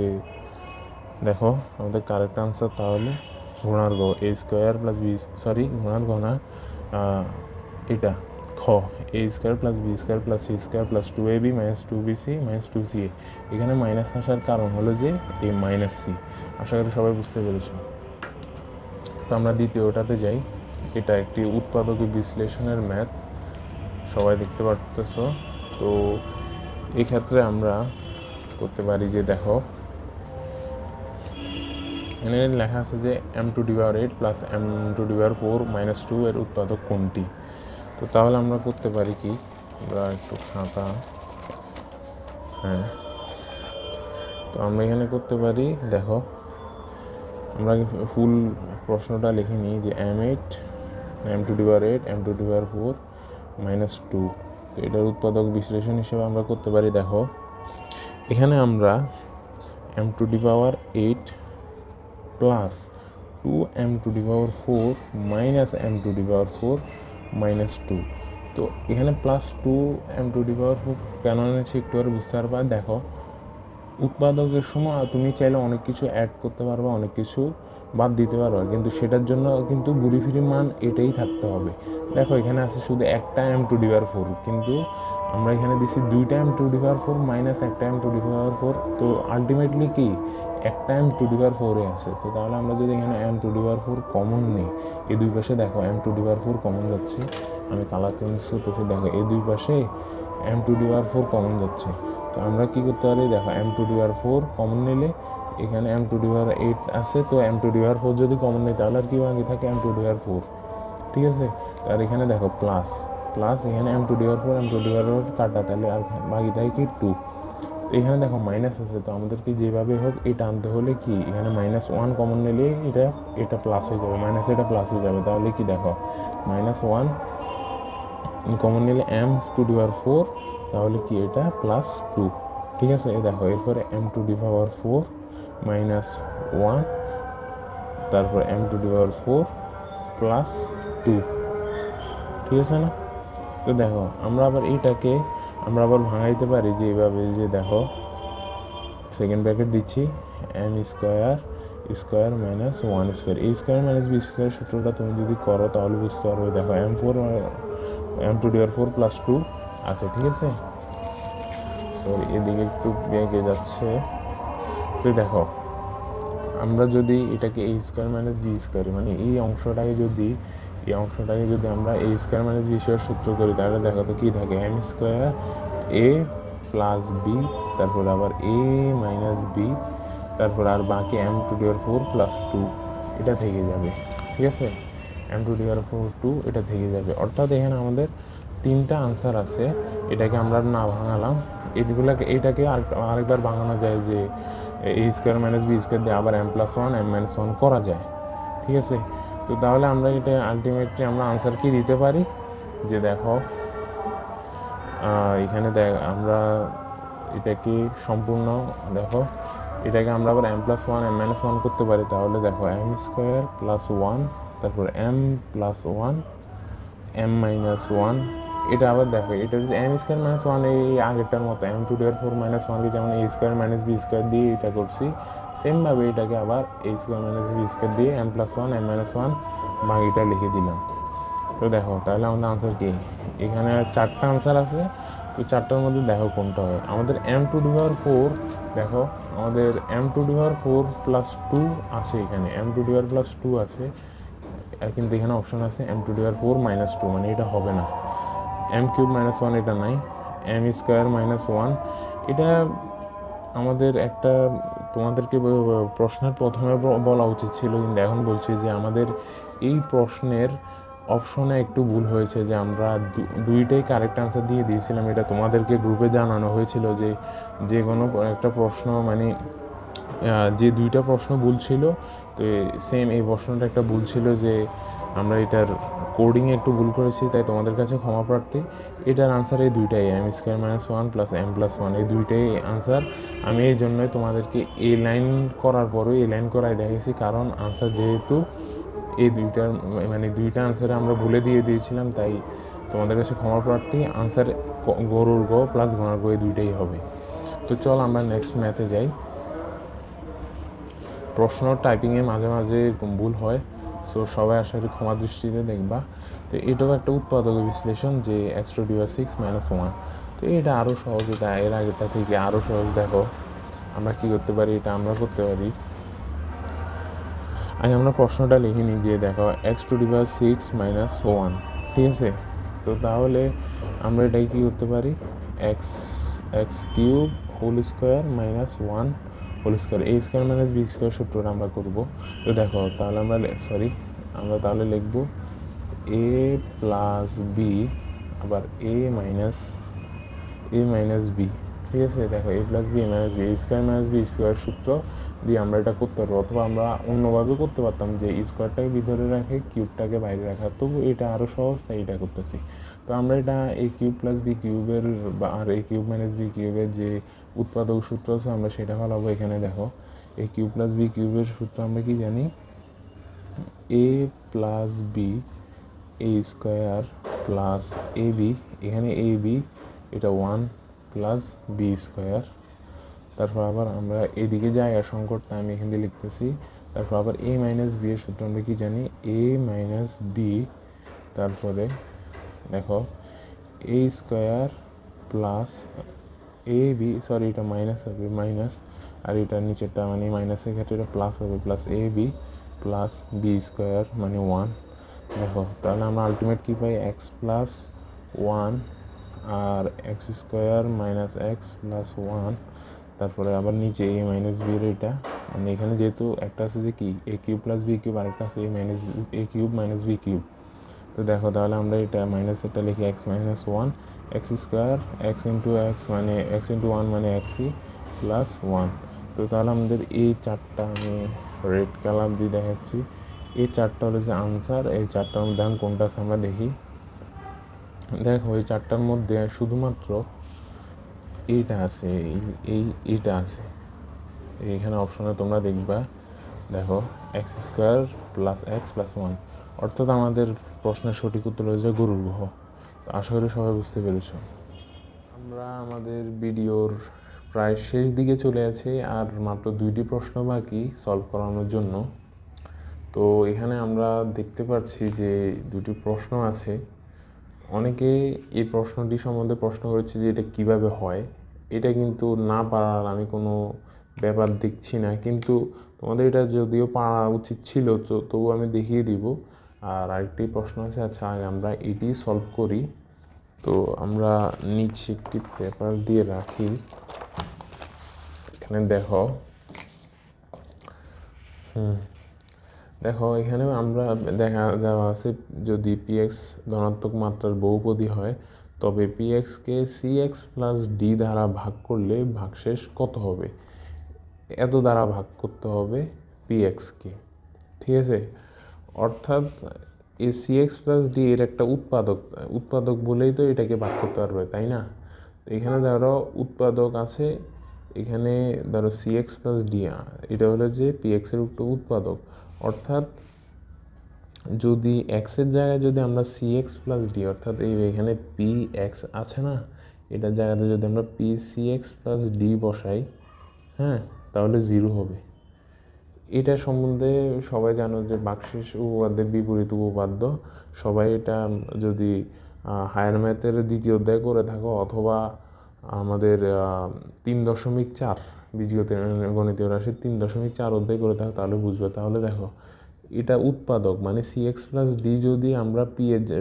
দেখো আমাদের কারেক্ট আনসার তাহলে ঘোড়ার গ a square plus b, sorry ঘোড়ার গ না, এটা খ a square plus b square plus c square plus 2ab minus 2bc minus 2ca। এখানে মাইনাস আসার কারণ হলো যে এই মাইনাস সি। আশা করি সবাই বুঝতে পেরেছ। তো আমরা দ্বিতীয়টাতে যাই। এটা একটি উৎপাদক বিশ্লেষণের ম্যাথ, সবাই দেখতে পারতেছ। তো এই ক্ষেত্রে আমরা করতে পারি যে, দেখো এখানে লেখা আছে যে m⁴ প্লাস m⁴ মাইনাস 2 এর উৎপাদক কোনটি। তো তাহলে আমরা করতে পারি কি, আমরা একটু খাতা, হ্যাঁ, তো আমরা এখানে করতে পারি, দেখো আমরা ফুল প্রশ্নটা লিখে নিই যে m8 m⁴ m⁴ মাইনাস 2। তো এটার উৎপাদক বিশ্লেষণ হিসেবে আমরা করতে পারি, দেখো এখানে আমরা m⁴ plus 2m⁴ minus m⁴ minus 2। তো এখানে প্লাস 2m⁴ কেন এনেছি একটু আর বুঝতে পারবা। দেখো উৎপাদকের সময় তুমি চাইলে অনেক কিছু অ্যাড করতে পারবা, অনেক কিছু বাদ দিতে পারবা, কিন্তু সেটার জন্য কিন্তু ঘুরি ফিরি মান এটাই থাকতে হবে। দেখো এখানে আছে শুধু একটা m⁴, কিন্তু আমরা এখানে দিছি 2টা m⁴ মাইনাস একটা m⁴, তো আলটিমেটলি কি একটা m⁴ আছে। তো তাহলে আমরা যদি এখানে m⁴ কমন নিই, এই দুই পাশে দেখো m⁴ কমন যাচ্ছে, আমি কালার চেঞ্জ করতেছি, দেখো এই দুই পাশে m⁴ কমন যাচ্ছে। তো আমরা কি করতে পারি, দেখো m⁴ কমন নিলে এখানে m⁴8 আছে, তো m⁴ যদি কমন নেই তাহলে আর কি বাকি থাকে m⁴, ঠিক আছে। আর এখানে দেখো প্লাস এখানে m⁴ কাটা, তাহলে আর বাকি থাকে কি 2। তো এখানে দেখো মাইনাস আছে, তো আমাদেরকে যেভাবে হোক এটা আনতে হলে কি এখানে -1 কমন নিলে এটা প্লাস হয়ে যাবে, এটা প্লাস হয়ে যাবে। তাহলে কি দেখো -1 কমন নিলে m⁴, তাহলে কি এটা +2, ঠিক আছে। দেখো এরপরে m⁴ -1, তারপর m⁴ +2, ঠিক আছে না। তো দেখো আমরা আবার ভাঙাইতে পারি যে এইভাবে, যে দেখো সেকেন্ড ব্র্যাকেট দিচ্ছি m² minus 1², a² minus b² সূত্রটা তুমি যদি করো তাহলে বুঝতে পারবে। দেখো m⁴ +2 আছে, ঠিক আছে। সরি এদিকে একটু বেঁকে যাচ্ছে। তো দেখো আমরা যদি এটাকে a² মাইনাস b², মানে এই অংশটাকে যদি আমরা a² মাইনাস b² সূত্র করি, তাহলে দেখো তো কী থাকে m² a প্লাস b, তারপর আবার a মাইনাস b, তারপর আর বাকি m⁴ +2 এটা থেকে যাবে, ঠিক আছে। m⁴ 2 এটা থেকে যাবে, অর্থাৎ এখানে আমাদের 3টা আনসার আছে। এটাকে আমরা না ভাঙালাম, এটাকে আরেকবার ভাঙানো যায় যে a² মাইনাস b² দিয়ে আবার m+1 m-1 করা যায়, ঠিক আছে। তো তাহলে আমরা এটা আলটিমেটলি আমরা আনসার কি দিতে পারি, যে দেখো এখানে আমরা এটাকে সম্পূর্ণ দেখো এটাকে আমরা আবার m+1 m-1 করতে পারি। তাহলে দেখো m² + 1, তারপর m+1 m-1, এটা আবার দেখো এটা হচ্ছে m² - 1, এই আগেরটার মতো m⁴ - 1কে যেমন a² মাইনাস b² দিয়ে এটা করছি, সেমভাবে এটাকে আবার a² মাইনাস b² দিয়ে m+1 m-1 বাকিটা লিখে দিলাম। তো দেখো তাহলে আমাদের আনসার কি, এখানে 4টা আনসার আছে। তো 4টার মধ্যে দেখো কোনটা হয়। আমাদের m⁴, দেখো আমাদের m⁴ +2 আছে, এখানে m⁴ +2 আছে, কিন্তু এখানে অপশন আছে m⁴ -2, মানে এটা হবে না। m³ - 1 এটা নাই, m² - 1 এটা আমাদের একটা তোমাদেরকে প্রশ্নের প্রথমে বলা উচিত ছিল, কিন্তু এখন বলছি যে আমাদের এই প্রশ্নের অপশনে একটু ভুল হয়েছে, যে আমরা দুইটাই কারেক্ট আনসার দিয়ে দিয়েছিলাম। এটা তোমাদেরকে গ্রুপে জানানো হয়েছিল যে কোনো একটা প্রশ্ন, মানে যে 2টা প্রশ্ন ভুল ছিল, তো সেম এই প্রশ্নটা একটা ভুল ছিল, যে আমরা এটার কোডিংয়ে একটু ভুল করেছি, তাই তোমাদের কাছে ক্ষমা প্রার্থী। এটার আনসার এই দুইটাই, m² - 1 + m+1, এই দুইটাই আনসার। আমি এই জন্যই তোমাদেরকে এ লাইন করার পরও এ লাইন করাই দেখেছি, কারণ আনসার যেহেতু এই দুইটা আনসারে আমরা ভুলে দিয়ে দিয়েছিলাম, তাই তোমাদের কাছে ক্ষমা প্রার্থী। আনসার গরুর গ প্লাস ঘোড়ার গ, এই দুইটাই হবে। তো চল আমরা নেক্সট ম্যাথে যাই। প্রশ্ন টাইপিংয়ে মাঝে মাঝে এরকম ভুল হয়, সো সবাই আশা করি ক্ষমা দৃষ্টিতে দেখবা। তো এটাও একটা উৎপাদক বিশ্লেষণ, যে x⁴ - 1। তো এটা আরও সহজ, এটা এর আগেরটা থেকে আরও সহজ। দেখো আমরা কী করতে পারি, এটা আমরা করতে পারি। আগে আমরা প্রশ্নটা লিখে নিই, যে দেখো x⁴ - 1, ঠিক আছে। তো তাহলে আমরা এটাকে কী করতে পারি, x³ whole square minus 1 whole square, a² minus b² সূত্রটা আমরা করবো। তো দেখো তাহলে আমরা তাহলে লিখব a প্লাস b আবার a মাইনাস b, ঠিক আছে। দেখো a plus b a minus b, a² minus b² সূত্র দিয়ে আমরা এটা করতে পারবো, অথবা আমরা অন্যভাবে করতে পারতাম, যে স্কোয়ারটাকে ভিতরে রাখে কিউবটাকে বাইরে রাখা, তবু এটা আরও সহজ, তাই এটা করতেছি। তো আমরা এটা a³ + b³ আর a³ মাইনাস b³ যে উৎপাদক সূত্র আছে আমরা সেটা ফেলাবো। এখানে দেখো a³ + b³ সূত্র আমরা কি জানি, a plus b a² plus ab, এখানে ab এটা 1 প্লাস b²। তারপর আবার আমরা এদিকে জায়গা সংকট, আমি এখান দিয়ে লিখতেছি। তারপর আবার a মাইনাস b এর সূত্র আমরা কি জানি, a মাইনাস b, তারপরে দেখো a² plus a b, sorry এটা মাইনাস হবে, মাইনাস, আর এটার নিচেরটা মানে মাইনাসের ক্ষেত্রে এটা প্লাস হবে, plus a b plus b square মানে 1। দেখো তাহলে আমরা আলটিমেট কী পাই, এক্স প্লাস 1 আর x square minus x plus 1, তারপরে আবার নিচে এ মাইনাস বি এর এটা, মানে এখানে যেহেতু একটা আছে যে কি এ কিউব প্লাস বি কিউব, আরেকটা আছে এ কিউব মাইনাস বি কিউব। তো দেখো তাহলে আমরা এটা মাইনাস এটা লিখি x minus 1 x square x into x মানে এক্স ইন্টু 1 মানে এক্সই প্লাস 1। তো তাহলে আমাদের এই চারটা আমি রেড কালার দিয়ে দেখাচ্ছি, এই চারটা হলো যে আনসার। এই চারটার মধ্যে আমি কোনটা আছে আমরা দেখি। দেখো এই চারটার মধ্যে শুধুমাত্র এইটা আছে, এইটা আছে, এইখানে অপশনে তোমরা দেখবা, দেখো x square plus x plus 1, অর্থাৎ আমাদের প্রশ্নের সঠিক উত্তর হয়েছে গরুর গুহ। তো আশা করি সবাই বুঝতে পেরেছ। আমরা আমাদের ভিডিওর প্রায় শেষ দিকে চলে আছি, আর মাত্র 2টি প্রশ্ন বাকি সলভ করানোর জন্য। তো এখানে আমরা দেখতে পাচ্ছি যে 2টি প্রশ্ন আছে। অনেকে এই প্রশ্নটি সম্বন্ধে প্রশ্ন করেছে যে এটা কিভাবে হয়। এটা কিন্তু না পারার আমি কোনো ব্যাপার দেখছি না, কিন্তু তোমাদের এটা যদিও পারা উচিত ছিল, তো তবু আমি দেখিয়ে দিব। আর আরেকটি প্রশ্ন আছে, আচ্ছা আগে আমরা এটি সলভ করি। তো আমরা নিচে একটি পেপার দিয়ে রাখি, এখানে দেখো, দেখো এখানে আমরা দেখা দেওয়া আছে যদি পিএক্স ধনাত্মক মাত্রার বহুপদী হয় তবে পিএক্সকে সিএক্স প্লাস ডি দ্বারা ভাগ করলে ভাগশেষ কত হবে। এত দ্বারা ভাগ করতে হবে পিএক্সকে, ঠিক আছে। অর্থাৎ এই সিএক্স প্লাস ডি এর একটা উৎপাদক বলেই তো এটাকে ভাগ করতে পারবে, তাই না। তো এখানে ধরো উৎপাদক আছে, এখানে ধরো সিএক্স প্লাস ডি, এটা হলো যে পিএক্সের উৎপাদক। অর্থাৎ যদি এক্সের জায়গায় যদি আমরা সিএক্স প্লাস ডি, অর্থাৎ এখানে পি এক্স আছে না, এটার জায়গাতে যদি আমরা পি সিএক্স প্লাস ডি বসাই, হ্যাঁ, তাহলে 0 হবে। এটা সম্বন্ধে সবাই জানো যে ভাগশেষ উপপাদ্যের বিপরীত উপপাদ্য। সবাই এটা যদি হায়ার ম্যাথের 2য় অধ্যায় করে থাকো, অথবা আমাদের 3.4 বীজগত গণিতীয় রাশির 3.4 অধ্যায় করে থাকো, তাহলে বুঝবে। তাহলে দেখো এটা উৎপাদক মানে সিএক্স প্লাস ডি, যদি আমরা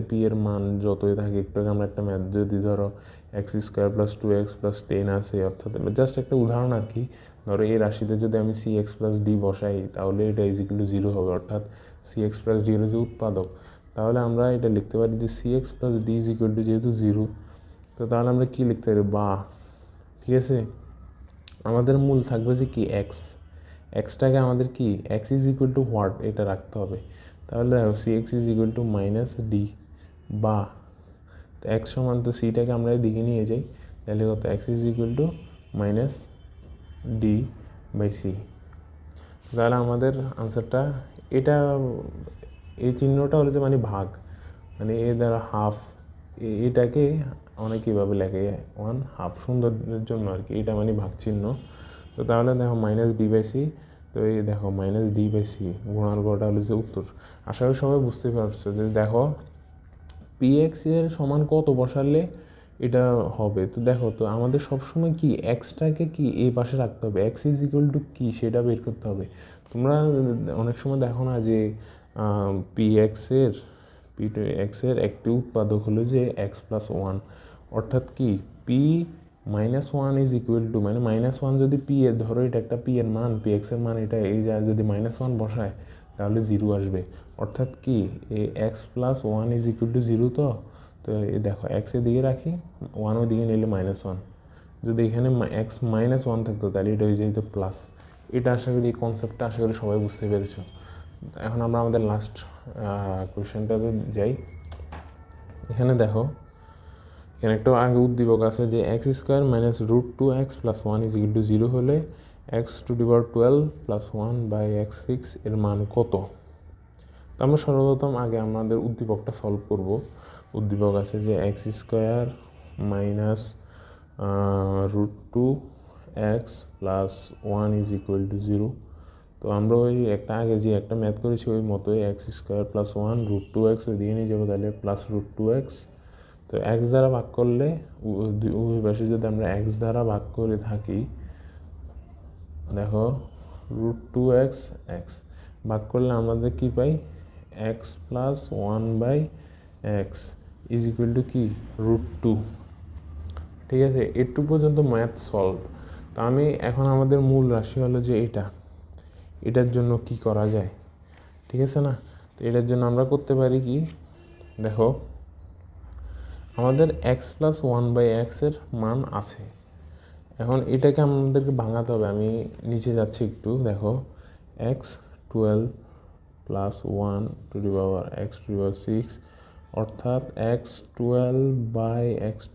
পি এর মান যতই থাকে, একটু আমরা একটা ম্যাথ যদি ধরো x square plus 2x plus 10 আছে, অর্থাৎ জাস্ট একটা উদাহরণ আর কি। ধরো এই রাশিতে যদি আমি সিএক্স প্লাস ডি বসাই, তাহলে এটা ইজিক্যাল টু 0 হবে, অর্থাৎ সিএক্স প্লাস ডি হলো যে উৎপাদক। তাহলে আমরা এটা লিখতে পারি যে CX plus D is equal two, যেহেতু 0, তো তাহলে আমরা কী লিখতে পারি, বা, ঠিক আছে। আমাদের মূল থাকবে যে কি এক্সটাকে আমাদের কি x is equal to what, এটা রাখতে হবে। তাহলে দেখো c x is equal to minus d, বা এক্স সমান, তো সিটাকে আমরা এদিকে নিয়ে যাই, তাহলে কত, x is equal to minus d by c. তাহলে আমাদের আনসারটা এটা, এই চিহ্নটা হলো যে মানে ভাগ, মানে এ দ্বারা হাফ, এটাকে অনেক কীভাবে লেখে 1/2 সুন্দরের জন্য আর কি, এটা মানে ভাগ চিহ্ন। তো তাহলে দেখো মাইনাস ডি বাই সি, তো এই দেখো মাইনাস ডি বাই সি গুণার গড়টা হলো যে উত্তর। আশা করি সবাই বুঝতে পারছো যে দেখো পিএক্স এর সমান কত বসালে এটা হবে। তো দেখো, তো আমাদের সবসময় কি এক্সটাকে কি এই পাশে রাখতে হবে, এক্স ইজ ইকুয়াল টু কী সেটা বের করতে হবে। তোমরা অনেক সময় দেখো না যে পি এক্সের একটি উৎপাদক হলো যে এক্স প্লাস 1, অর্থাৎ কি P minus 1 is equal two, মানে -1 যদি পি এর, ধরো এটা একটা পি এর মান, পি এক্সের মান এটা, এই যা যদি -1 বসায় তাহলে 0 আসবে। অর্থাৎ কি এই x plus 1 is equal two 0। তো এই দেখো এক্সের দিকে রাখি, 1 ওই দিকে নিলে -1, যদি এখানে এক্স -1 থাকতো তাহলে এটা হয়ে যেত প্লাস। এটা আশা করি এই কনসেপ্টটা আশা করি সবাই বুঝতে পেরেছো। এখন আমরা আমাদের লাস্ট কোয়েশ্চেনটাতে যাই। এখানে দেখো, এখানে একটা আগে উদ্দীপক আছে যে x square minus √2x plus 1 is equal two 0 হলে x⁴ প্লাস 1 বাই x6 এর মান কত। তো আমরা সর্বপ্রথম আগে আমাদের উদ্দীপকটা সলভ করব। উদ্দীপক আছে যে x square minus √2x plus 1 is equal two 0। তো আমরা ওই একটা আগে যে একটা ম্যাথ করেছি ওই মতোই এক্স স্কোয়ার প্লাস 1 √2x ওই দিকে নিয়ে যাবো, তাহলে প্লাস √2x তো এক্স দ্বারা ভাগ করলে উভয় পাশে যদি আমরা এক্স দ্বারা ভাগ করে থাকি, দেখো √2x এক্স ভাগ করলে আমাদের কি পাই, x plus 1/x is equal to কি √2। ঠিক আছে, একটু পর্যন্ত ম্যাথ সলভ। তো আমি এখন আমাদের মূল রাশি হলো যে এটার জন্য কি করা যায়, ঠিক আছে না? তো এটার জন্য আমরা করতে পারি কি, দেখো আমাদের এক্স প্লাস 1/x এর মান আছে, এখন এটাকে আমাদেরকে ভাঙাতে হবে। আমি নিচে যাচ্ছি একটু, দেখো এক্স 12 প্লাস 1/x⁶, অর্থাৎ এক্স 12/x⁶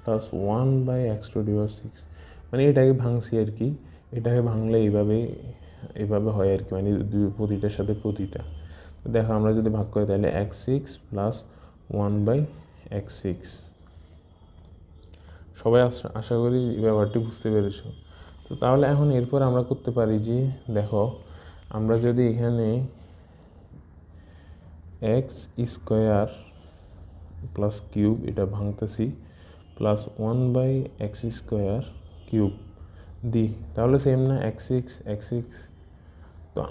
প্লাস 1/x⁶, মানে এটাকে ভাঙছি আর কি। এটাকে ভাঙলে এইভাবে হয় আর কি, মানে প্রতিটার সাথে প্রতিটা। দেখো আমরা যদি ভাগ করি তাহলে x6 প্লাস 1/x6। সবাই আশা করি ব্যাপারটি বুঝতে পেরেছো। তো তাহলে এখন এরপর আমরা করতে পারি যে, দেখো আমরা যদি এখানে x² প্লাস কিউব এটা ভাঙতেছি প্লাস 1/x² দিই, তাহলে সেম না x6। তো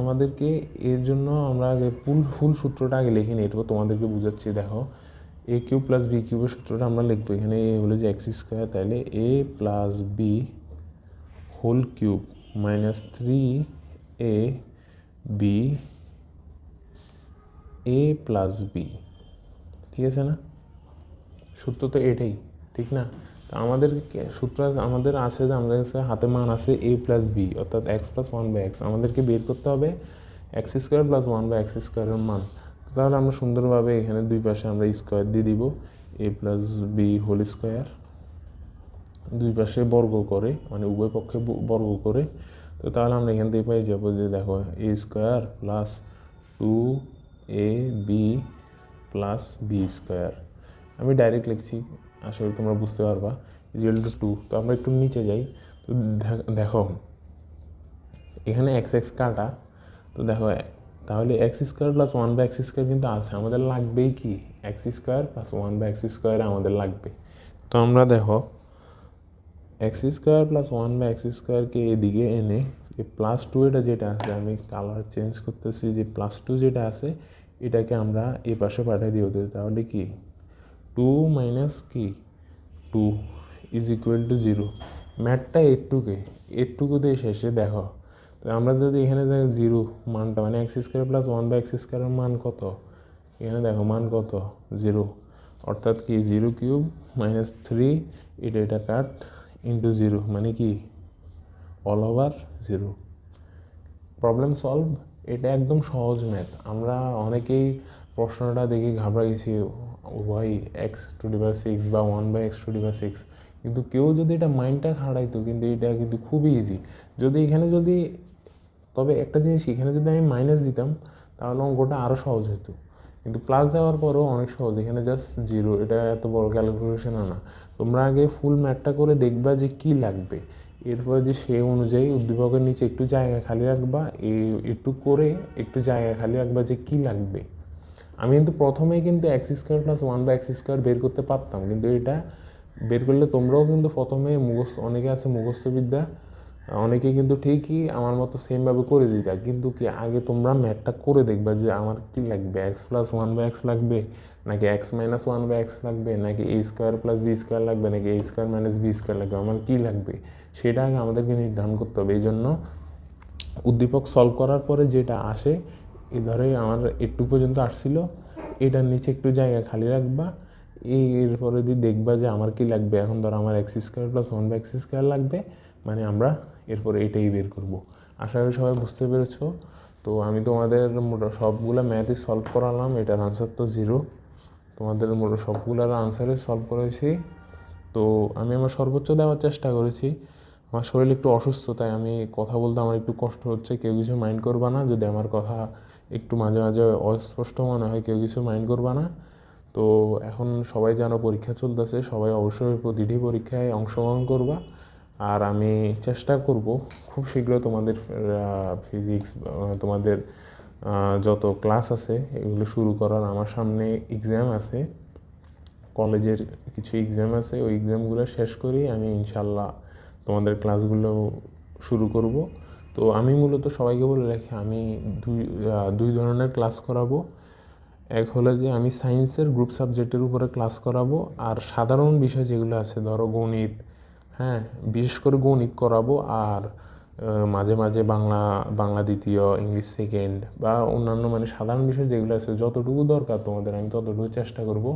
আমাদেরকে এর জন্য আমরা আগে ফুল সূত্রটা আগে লিখে নিই, এরপর তোমাদেরকে বুঝাচ্ছি। দেখো a³ প্লাস b³ সূত্রটা আমরা লিখবো। এখানে a হলো যে x², তাহলে a plus b whole cube minus 3ab a plus b. ঠিক আছে না? সূত্র তো এটাই, ঠিক না? তো সূত্র আমাদের আছে যে আমাদের কাছে হাতে মান আছে a প্লাস বি, অর্থাৎ এক্স প্লাস 1/x। আমাদেরকে বের করতে হবে x² প্লাস 1/x² এর মান। তাহলে আমরা সুন্দরভাবে এখানে দুই পাশে আমরা স্কোয়ার দিয়ে দিব, a plus b whole square, দুই পাশে বর্গ করে, মানে উভয় পক্ষে বর্গ করে। তো তাহলে আমরা এখান থেকে পাই যাবো যে, দেখো a² plus 2ab plus b²। আমি ডাইরেক্ট লিখছি, আসলে তোমরা বুঝতে পারবা, ইকুয়াল টু 2। তো আমরা একটু নিচে যাই। তো দেখো এখানে x কাটা, তো দেখো তাহলে x² প্লাস 1/x² কিন্তু আছে, আমাদের লাগবেই কি x² প্লাস 1/x² আমাদের লাগবে। তো আমরা দেখো x² প্লাস 1/x²কে এদিকে এনে প্লাস 2 এটা যেটা আছে, আমি কালার চেঞ্জ করতেছি, যে প্লাস 2 যেটা আছে এটাকে আমরা এই পাশে পাঠিয়ে দিয়ে হতে, তাহলে কি 2 মাইনাস কি 2 ইজ ইকুয়াল টু 0। ম্যাথটা এরটুকু দিয়ে শেষে। দেখো তো আমরা যদি এখানে দেখো 0 মানটা, মানে x² প্লাস 1/x² এর মান কত, এখানে দেখো মান কত 0, অর্থাৎ কি 0³ মাইনাস 3 এটা কাট ইন্টু 0, মানে কি অল ওভার 0। Problem solve. এটা একদম সহজ ম্যাথ। আমরা অনেকেই প্রশ্নটা দেখে ঘাবড়ে গেছি, ওয়াই x⁶ বা 1/x⁶, কিন্তু কেউ যদি এটা মাইন্ডটা খাড়াইতো, কিন্তু এটা কিন্তু খুবই ইজি। তবে একটা জিনিস, এখানে যদি আমি মাইনাস দিতাম তাহলে অঙ্কটা আরও সহজ হতো, কিন্তু প্লাস দেওয়ার পরেও অনেক সহজ। এখানে জাস্ট 0, এটা এত বড় ক্যালকুলেশনও না। তোমরা আগে ফুল ম্যাথটা করে দেখবা যে কি লাগবে, এরপরে যে সেই অনুযায়ী উদ্দীপকের নিচে একটু জায়গা খালি রাখবা, একটু জায়গা খালি রাখবা যে কি লাগবে। আমি কিন্তু প্রথমেই কিন্তু x² প্লাস 1/x² বের করতে পারতাম, কিন্তু এটা বের করলে তোমরাও কিন্তু প্রথমে অনেকে আছে মুখস্থবিদ্যা, অনেকে কিন্তু ঠিকই আমার মতো সেমভাবে করে দিতা, কিন্তু কি আগে তোমরা ম্যাথটা করে দেখবা যে আমার কি লাগবে, x প্লাস 1/x লাগবে, নাকি x মাইনাস 1/x লাগবে, নাকি a² প্লাস b² লাগবে, নাকি a² মাইনাস b² লাগবে, আমার কি লাগবে সেটা আগে আমাদেরকে নির্ধারণ করতে হবে। এই জন্য উদ্দীপক সলভ করার পরে যেটা আসে, এই ধরে আমার একটু পর্যন্ত আসছিল, এটার নিচে একটু জায়গা খালি রাখবা, এরপরে দিয়ে দেখবা যে আমার কি লাগবে। এখন ধরো আমার x² প্লাস 1/x² লাগবে, মানে আমরা এরপরে এটাই বের করব। আশা করি সবাই বুঝতে পেরেছো। তো আমি তোমাদের সবগুলো ম্যাথই সলভ করালাম, এটার আনসার তো 0। তোমাদের সবগুলোর আনসারে সলভ করেছি। তো আমি আমার সর্বোচ্চ দেওয়ার চেষ্টা করেছি। আমার শরীর একটু অসুস্থ, তাই আমি কথা বলতে আমার একটু কষ্ট হচ্ছে, কেউ কিছু মাইন্ড করবা না। যদি আমার কথা একটু মাঝে মাঝে অস্পষ্ট মনে হয়, কেউ কিছু মাইন্ড করবা না। তো এখন সবাই যেন পরীক্ষা চলতেছে, সবাই অবশ্যই প্রতিটি পরীক্ষায় অংশগ্রহণ করবা। আর আমি চেষ্টা করব খুব শীঘ্রই তোমাদের ফিজিক্স, তোমাদের যত ক্লাস আছে এগুলো শুরু করার। আমার সামনে এক্সাম আছে, কলেজের কিছু এক্সাম আছে, ওই এক্সামগুলো শেষ করেই আমি ইনশাল্লাহ তোমাদের ক্লাসগুলো শুরু করব। তো আমি মূলত সবাইকে বলে রাখি, আমি দুই ধরনের ক্লাস করাবো। এক হলো যে আমি সায়েন্সের গ্রুপ সাবজেক্টের উপরে ক্লাস করাবো, আর সাধারণ বিষয় যেগুলো আছে ধরো গণিত, হ্যাঁ বিশেষ করে গণিত করাবো, আর মাঝে মাঝে বাংলা দ্বিতীয়, ইংলিশ সেকেন্ড বা অন্যান্য মানে সাধারণ বিষয় যেগুলো আছে যতটুকু দরকার তোমাদের আমি ততটুকু চেষ্টা করব।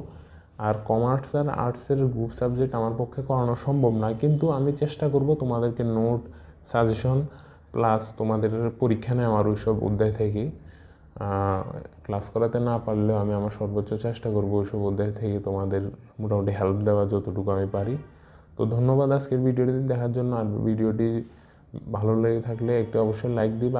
আর কমার্স আর আর্টসের গ্রুপ সাবজেক্ট আমার পক্ষে করানো সম্ভব নয়, কিন্তু আমি চেষ্টা করব তোমাদেরকে নোট, সাজেশন প্লাস তোমাদের পরীক্ষা নেওয়ার ওইসব অধ্যায় থেকে ক্লাস করাতে না পারলেও আমি আমার সর্বোচ্চ চেষ্টা করবো ওইসব অধ্যায় থেকে তোমাদের মোটামুটি হেল্প দেওয়া যতটুকু আমি পারি। তো ধন্যবাদ আজকের ভিডিওটি দেখার জন্য। আর ভিডিওটি ভালো লেগে থাকলে একটু অবশ্যই লাইক দিবা।